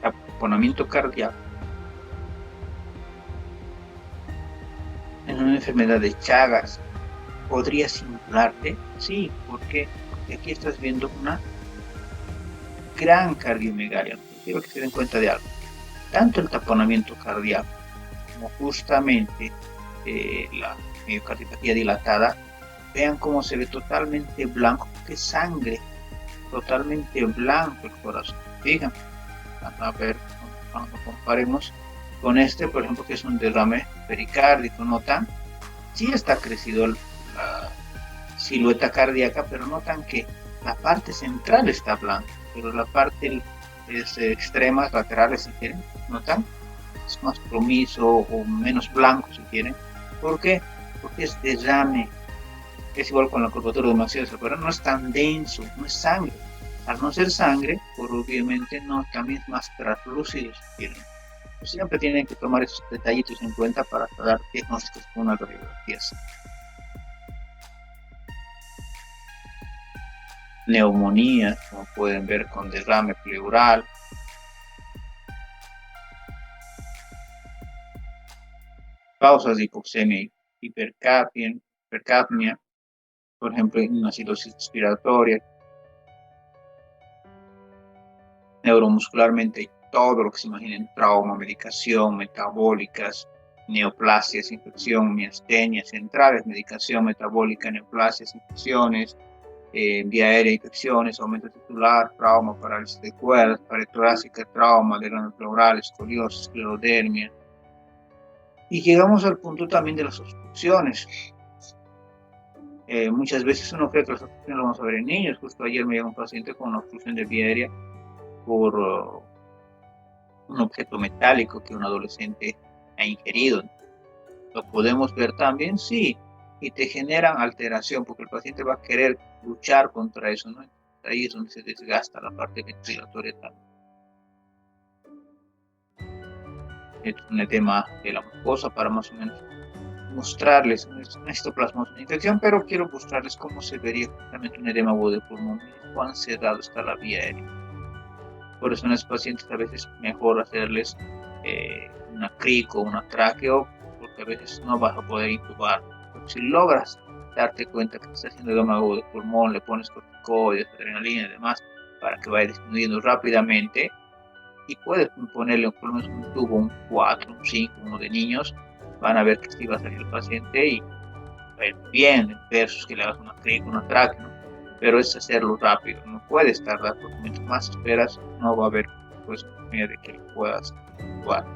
taponamiento cardíaco en una enfermedad de Chagas, ¿podría simularte? Sí, ¿por qué? Y aquí estás viendo una gran cardiomegalia. Quiero que se den cuenta de algo. Tanto el taponamiento cardíaco como justamente la miocardiopatía dilatada, vean cómo se ve totalmente blanco, que sangre, totalmente blanco el corazón. Digan, a ver, cuando comparemos con este, por ejemplo, que es un derrame pericárdico, notan, sí está crecido la silueta cardíaca, pero notan que la parte central está blanca, pero la parte extremas, laterales, si quieren, notan, es más plomizo o menos blanco, si quieren. ¿Por qué? Porque es derrame. Es igual con la curvatura de Maxwell, pero no es tan denso, no es sangre. Al no ser sangre, por obviamente no, también es más translúcido, si quieren. Pues siempre tienen que tomar esos detallitos en cuenta para dar diagnósticos con una radiografía. Neumonía, como pueden ver, con derrame pleural. Causas de hipoxemia y hipercapnia, por ejemplo, una acidosis respiratoria. Neuromuscularmente, todo lo que se imaginen: trauma, medicación, metabólicas, neoplasias, infección, miastenias centrales, medicación metabólica, neoplasias, infecciones, vía aérea, infecciones, aumento tisular, trauma, parálisis de cuerdas, pared torácica, trauma, derrame pleural, escoliosis, esclerodermia. Y llegamos al punto también de las obstrucciones. Muchas veces uno cree que las obstrucciones lo vamos a ver en niños. Justo ayer me llegó un paciente con una obstrucción de vía aérea por un objeto metálico que un adolescente ha ingerido. ¿Lo podemos ver también? Sí. Y te generan alteración porque el paciente va a querer luchar contra eso, ¿no? Ahí es donde se desgasta la parte ventilatoria también. Es un edema de la mucosa para más o menos mostrarles una histoplasmosis de infección, pero quiero mostrarles cómo se vería justamente un edema agudo de pulmón, cuán cerrado está la vía aérea. Por eso en los pacientes a veces es mejor hacerles una crico, una traqueo, porque a veces no vas a poder intubar. Pero si logras darte cuenta que te está haciendo edema agudo de pulmón, le pones corticoides, adrenalina y demás, para que vaya disminuyendo rápidamente, y puedes ponerle por lo menos un tubo, un 4, un 5, uno de niños, van a ver que sí va a salir el paciente y va a ir bien, versus que le hagas una crico, una traqueo, ¿no? Pero es hacerlo rápido, no puedes tardar, porque mientras más esperas, no va a haber pues manera de que puedas actuar.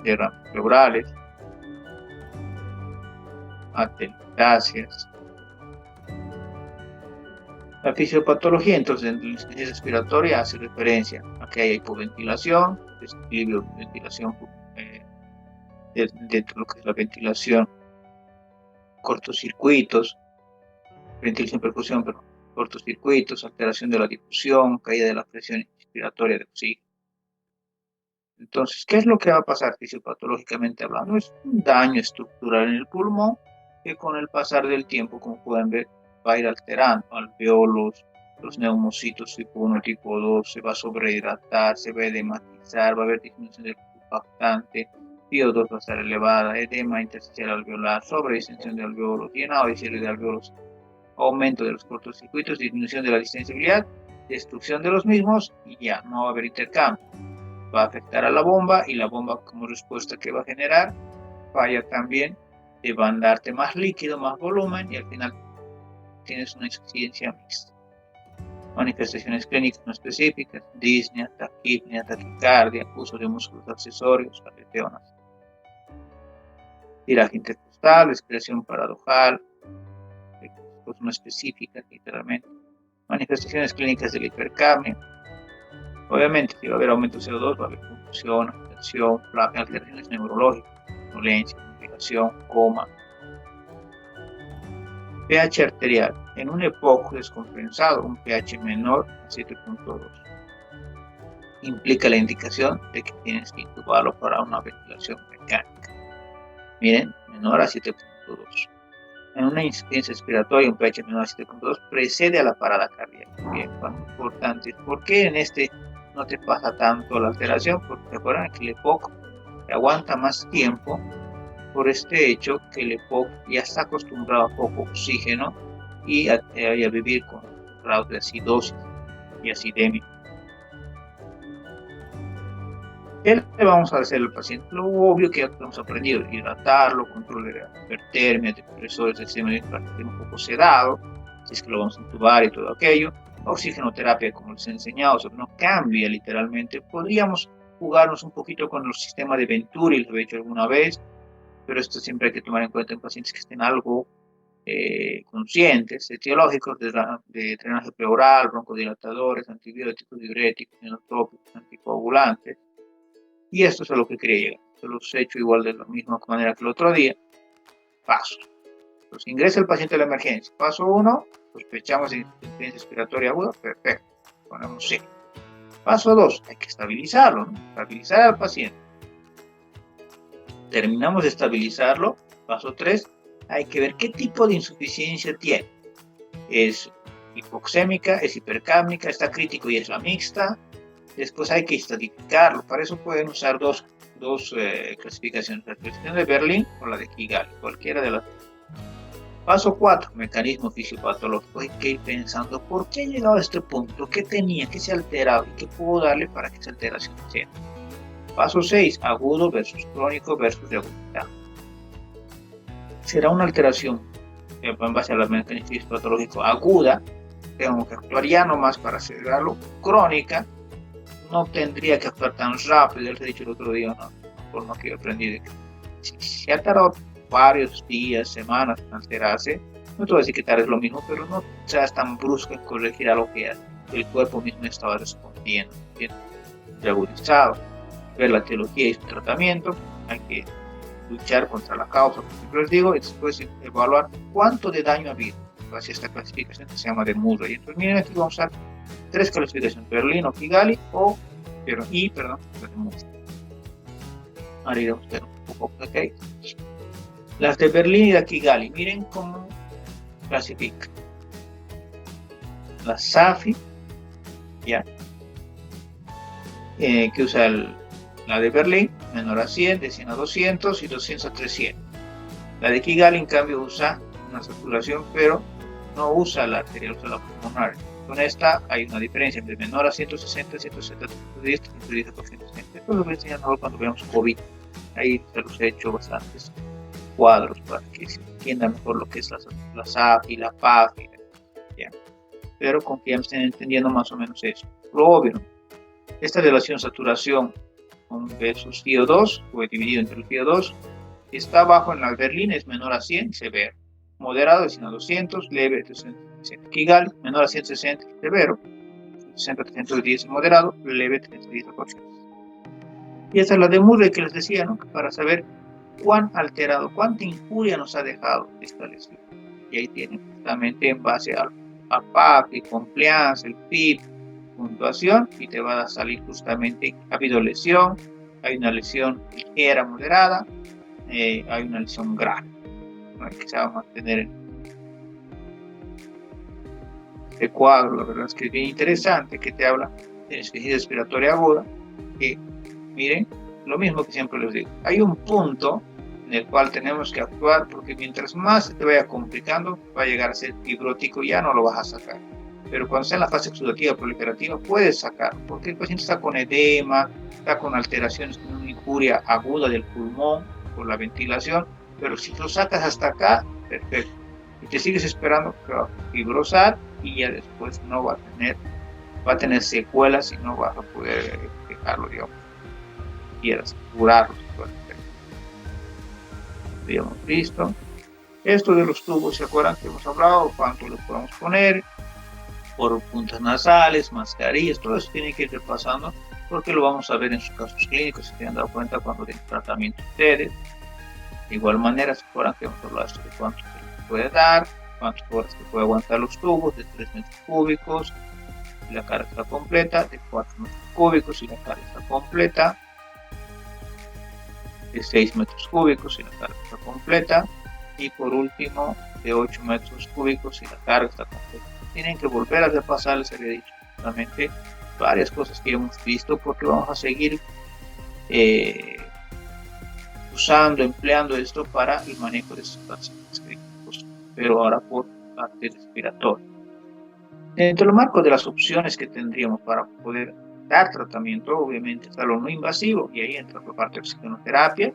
Derrames pleurales, atelectasias. La fisiopatología, entonces, en la insuficiencia respiratoria hace referencia a que hay hipoventilación, desequilibrio de ventilación, dentro de lo que es la ventilación, cortocircuitos, ventilación percusión, pero cortocircuitos, alteración de la difusión, caída de la presión inspiratoria de oxígeno. Entonces, ¿qué es lo que va a pasar fisiopatológicamente hablando? Es un daño estructural en el pulmón que con el pasar del tiempo, como pueden ver, va a ir alterando alveolos, los neumocitos tipo 1, tipo 2, se va a sobrehidratar, se va a edematizar, va a haber disminución del surfactante, PO2 va a estar elevada, edema intersticial alveolar, sobredistensión de alveolos, llenado de cielo de alveolos, aumento de los cortocircuitos, disminución de la distensibilidad, destrucción de los mismos y ya no va a haber intercambio. Va a afectar a la bomba y la bomba, como respuesta que va a generar, falla también, te va a darte más líquido, más volumen y al final tienes una insuficiencia mixta. Manifestaciones clínicas no específicas: disnea, taquipnea, taquicardia, uso de músculos accesorios, aleteonas. Tiraje intercostal, respiración paradojal, pues no específica literalmente. Manifestaciones clínicas de la hipercapnia. Obviamente, si va a haber aumento de CO2, va a haber confusión, tensión, alteraciones neurológicas, dolencia, complicación, coma. pH arterial. En un EPOC descompensado, un pH menor a 7.2. Implica la indicación de que tienes que intubarlo para una ventilación mecánica. Miren, menor a 7.2. En una insuficiencia respiratoria, un pH menor a 7.2 precede a la parada cardíaca. Bien, importante. ¿Por qué en este no te pasa tanto la alteración? Porque recuerden que el EPOC te aguanta más tiempo por este hecho que el EPOC ya está acostumbrado a poco oxígeno y a vivir con grados de acidosis y acidemia. ¿Qué le vamos a hacer al paciente? Lo obvio que ya hemos aprendido: hidratarlo, control de la hipertermia, depresores del sistema linfático un poco sedado, si es que lo vamos a intubar y todo aquello. Oxigenoterapia, como les he enseñado, eso no cambia literalmente. Podríamos jugarnos un poquito con el sistema de Venturi, lo he hecho alguna vez, pero esto siempre hay que tomar en cuenta en pacientes que estén algo conscientes, etiológicos de drenaje pleural, broncodilatadores, antibióticos, diuréticos, inotrópicos, anticoagulantes. Y esto es a lo que quería llegar. Se los he hecho igual de la misma manera que el otro día. Pasos. Entonces, ingresa el paciente a la emergencia. Paso 1, sospechamos de insuficiencia respiratoria aguda. Perfecto. Ponemos sí. Paso 2, hay que estabilizarlo, ¿no? Estabilizar al paciente. Terminamos de estabilizarlo. Paso 3, hay que ver qué tipo de insuficiencia tiene. ¿Es hipoxémica? ¿Es hipercápnica? ¿Está crítico y es la mixta? Después hay que estratificarlo. Para eso pueden usar dos clasificaciones: la clasificación de Berlín o la de Kigali, cualquiera de las dos. Paso 4, mecanismo fisiopatológico. Hay que ir pensando por qué he llegado a este punto, qué tenía, qué se ha alterado y qué puedo darle para que esa alteración sea. Paso 6, agudo versus crónico versus regularidad. Será una alteración en base al mecanismo fisiopatológico aguda, tengo que actuar ya nomás para acelerarlo. Crónica, no tendría que actuar tan rápido. Les he dicho el otro día, una forma que he aprendido, que si se ha tardado varios días, semanas en alterarse, no te voy a decir que tal es lo mismo, pero no seas tan brusco en corregir algo que el cuerpo mismo estaba respondiendo, ¿bien? De agudizado, ver la etiología y su tratamiento. Hay que luchar contra la causa, como siempre les digo, y después evaluar cuánto de daño ha habido. Hacia esta clasificación que se llama de Murray. Entonces, miren, aquí vamos a usar 3 clasificaciones: Berlín o Kigali o la de Murray. Ahora iremos a ver un poco, ¿ok? Las de Berlín y de Kigali, miren cómo clasifican. La SAFI, ¿ya? Que usa la de Berlín, menor a 100, de 100 a 200 y 200 a 300. La de Kigali, en cambio, usa una saturación, pero no usa la arterial, usa la pulmonar. Con esta hay una diferencia entre menor a 160, 170, 110, 110 por 160. Esto lo voy a enseñar mejor cuando veamos COVID. Ahí se los he hecho bastantes cuadros para que se entienda mejor lo que es la SAF y la PAF. ¿Ya? Pero con que ya estén entendiendo más o menos eso. Lo obvio, ¿no? Esta relación saturación versus FiO2, fue dividido entre el FiO2, está bajo en la Berlín, es menor a 100, severo. Moderado es 100 a 200, leve 360. Kigali, menor a 160, severo. 60 a 310 moderado, leve 310 a 400. Y esta es la de Murray que les decía, ¿no? Para saber cuán alterado, cuánta injuria nos ha dejado esta lesión. Y ahí tienen justamente en base al PAP, el compliance, el PIB, puntuación, y te va a salir justamente: ha habido lesión, hay una lesión ligera, moderada, hay una lesión grave, ¿no? Que se va a mantener en este cuadro. La verdad es que es bien interesante, que te habla de insuficiencia respiratoria aguda, que miren, lo mismo que siempre les digo, hay un punto en el cual tenemos que actuar, porque mientras más se te vaya complicando, va a llegar a ser fibrótico y ya no lo vas a sacar. Pero cuando está en la fase exudativa proliferativa, puedes sacarlo, porque el paciente está con edema, está con alteraciones, con una injuria aguda del pulmón por la ventilación, pero si lo sacas hasta acá, perfecto. Y te sigues esperando que va a fibrosar y ya después no va a tener secuelas y no vas a poder dejarlo, digamos, quieras curarlo. Habíamos visto esto de los tubos, ¿se acuerdan que hemos hablado? ¿Cuánto los podemos poner? Por puntas nasales, mascarillas, todo eso tiene que ir repasando, porque lo vamos a ver en sus casos clínicos, si se han dado cuenta cuando den tratamiento ustedes. De igual manera, ¿se acuerdan que hemos hablado de cuánto se puede dar, cuántas horas se puede aguantar los tubos? De 3 metros cúbicos y la carga está completa, de 4 metros cúbicos y la carga está completa, de 6 metros cúbicos y la carga está completa, y por último de 8 metros cúbicos y la carga está completa. Tienen que volver a repasar, les había dicho justamente varias cosas que hemos visto, porque vamos a seguir empleando esto para el manejo de estos pacientes críticos, pero ahora por parte respiratoria. Dentro del marco de las opciones que tendríamos para poder dar tratamiento, obviamente está lo no invasivo, y ahí entra por parte de oxigenoterapia,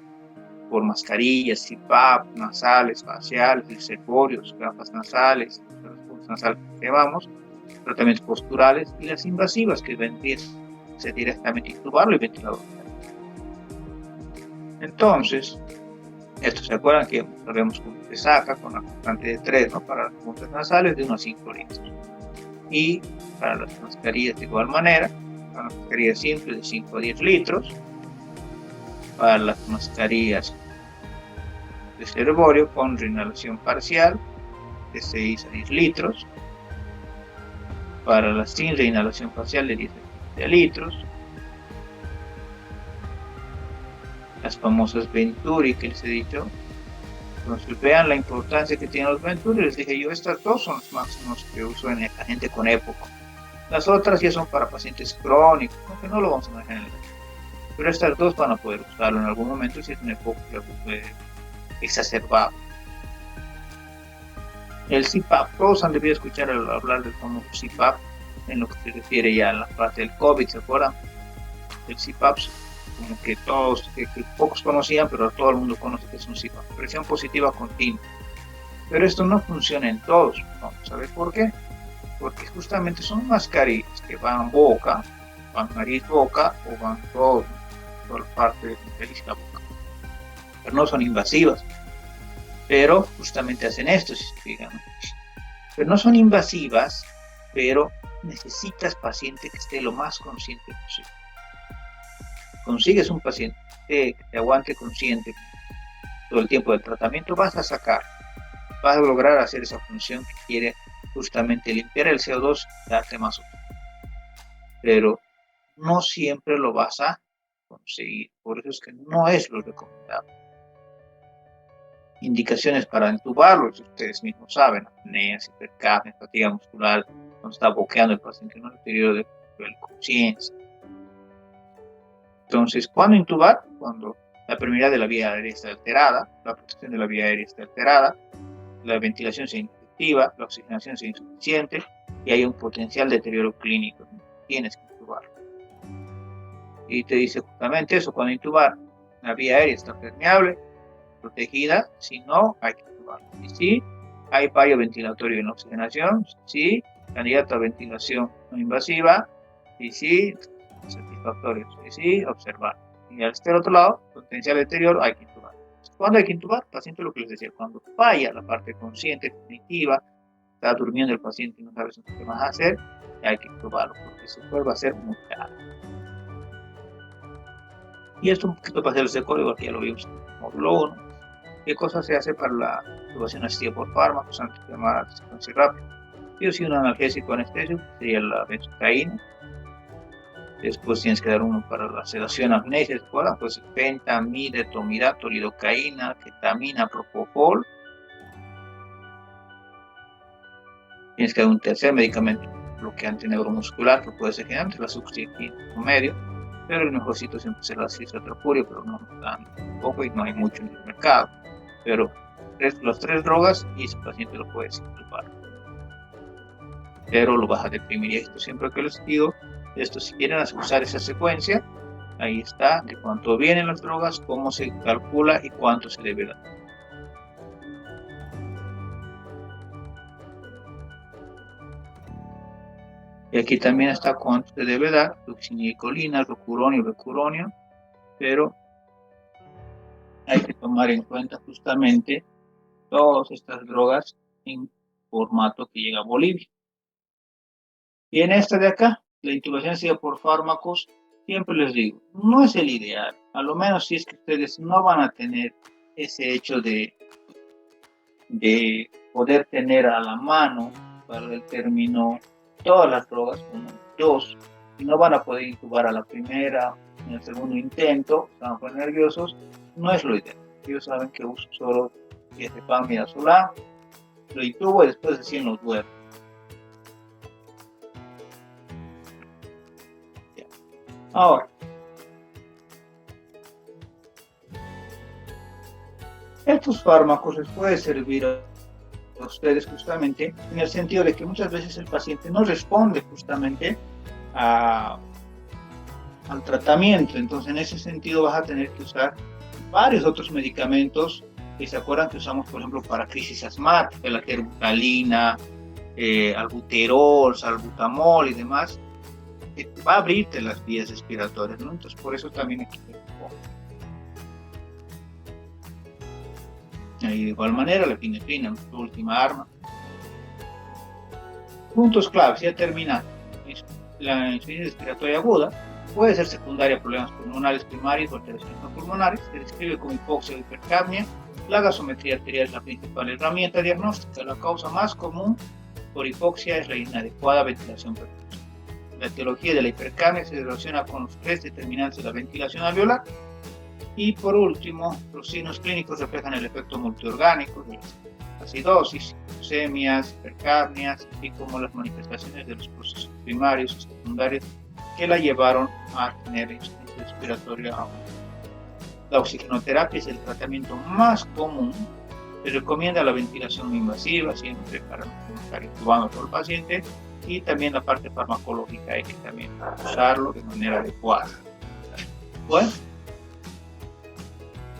por mascarillas, CPAP, nasales, faciales, reservorios, gafas nasales, nasales que llevamos, tratamientos posturales y las invasivas que vendrían directamente intubarlo y ventilador. Entonces, esto se acuerdan que lo vemos como se saca con la constante de 3, ¿no? Para las puntas nasales de unos 5 litros. Y para las mascarillas de igual manera, para las mascarillas simples de 5 a 10 litros, para las mascarillas de reservorio con reinhalación parcial de 6 a 10 litros, para las sin reinhalación parcial de 10 a 15 litros, las famosas Venturi que les he dicho. Entonces vean la importancia que tienen los Venturi. Les dije yo, estas dos son los máximos que uso en la gente con época. Las otras ya son para pacientes crónicos, aunque no lo vamos a manejar en el caso. Pero estas dos van a poder usarlo en algún momento si es una época exacerbada. El CPAP, todos han debido escuchar hablar del famoso CPAP en lo que se refiere ya a la parte del COVID, ¿se acuerdan? El CPAP, como que todos, que pocos conocían, pero todo el mundo conoce que es un CPAP, presión positiva continua. Pero esto no funciona en todos. Vamos a ver por qué. Porque justamente son mascarillas que van boca, van nariz, boca, o van toda la parte de la boca. Pero no son invasivas. Pero justamente hacen esto, si se fijan. Pero no son invasivas, pero necesitas paciente que esté lo más consciente posible. Consigues un paciente que te aguante consciente todo el tiempo del tratamiento, vas a sacar, vas a lograr hacer esa función que quiere justamente limpiar el CO2 y darte más oxígeno. Pero no siempre lo vas a conseguir, por eso es que no es lo recomendable. Indicaciones para intubarlo, ustedes mismos saben, apneas, hipercapnia, fatiga muscular, cuando está boqueando el paciente en un deterioro de conciencia. Entonces, ¿cuándo intubar? Cuando la permeabilidad de la vía aérea está alterada, la protección de la vía aérea está alterada, la ventilación sea inefectiva, la oxigenación sea insuficiente y hay un potencial deterioro clínico. Tienes que intubar. Y te dice justamente eso, cuando intubar, la vía aérea está permeable, protegida, si no, hay que intubar. Y si hay fallo ventilatorio en la oxigenación, si candidato a ventilación no invasiva, y si satisfactorios, y si observar. Y al estar otro lado, potencial deterioro, hay que intubar. ¿Cuándo hay que intubar? Paciente, lo que les decía, cuando falla la parte consciente, cognitiva, está durmiendo el paciente y no sabes qué más hacer, hay que intubarlo, porque su cuerpo va a ser muy caro. Y esto un poquito para hacer ese código, que ya lo vimos en el módulo 1. ¿Qué cosa se hace para la intubación asistida por fármacos antes de llamar a secuencia rápida? Si un analgésico anestésico sería la benzocaína. Después tienes que dar uno para la sedación amnesia, pues pentamide, tomirato, lidocaína, ketamina, propofol. Tienes que dar un tercer medicamento bloqueante neuromuscular, que puede ser generante, la succintina medio, pero el mejorcito siempre será la cisatropuria, pero no tan poco y no hay mucho en el mercado. Pero las tres drogas y ese paciente lo puedes intubar. Pero lo vas a deprimir, y esto siempre que les digo, esto si quieren usar esa secuencia, ahí está, de cuánto vienen las drogas, cómo se calcula y cuánto se debe dar. Y aquí también está cuánto se debe dar, fluxinicolina, rocuronio, becuronio, pero hay que tomar en cuenta justamente todas estas drogas en formato que llega a Bolivia. Y en esta de acá, la intubación asistida por fármacos, siempre les digo, no es el ideal, a lo menos si es que ustedes no van a tener ese hecho de poder tener a la mano, para el término, todas las drogas, como dos, y no van a poder intubar a la primera, en el segundo intento, están muy nerviosos, no es lo ideal. Ellos saben que uso solo diazepam y midazolam, lo intubo y después recién los duermo. Ahora, estos fármacos les puede servir ustedes justamente, en el sentido de que muchas veces el paciente no responde justamente a, al tratamiento. Entonces, en ese sentido vas a tener que usar varios otros medicamentos que se acuerdan que usamos, por ejemplo, para crisis asmática, la terbutalina, albuterol, salbutamol y demás, que va a abrirte las vías respiratorias, ¿no? Entonces, por eso también hay que tener un poco. Y de igual manera, la epinefrina, nuestra última arma. Puntos claves, ya termina. La insuficiencia respiratoria aguda puede ser secundaria a problemas pulmonares primarios o alteraciones no pulmonares. Se describe como hipoxia o hipercapnia. La gasometría arterial es la principal herramienta diagnóstica. La causa más común por hipoxia es la inadecuada ventilación perfusiva. La etiología de la hipercapnia se relaciona con los tres determinantes de la ventilación alveolar. Y por último, los signos clínicos reflejan el efecto multiorgánico de acidosis, hiposemias, hipercapnias, así como las manifestaciones de los procesos primarios y secundarios que la llevaron a tener insuficiencia respiratoria aguda. La oxigenoterapia es el tratamiento más común. Se recomienda la ventilación no invasiva, siempre para no estar intubando a todo el paciente, y también la parte farmacológica hay que también usarlo de manera adecuada. Bueno.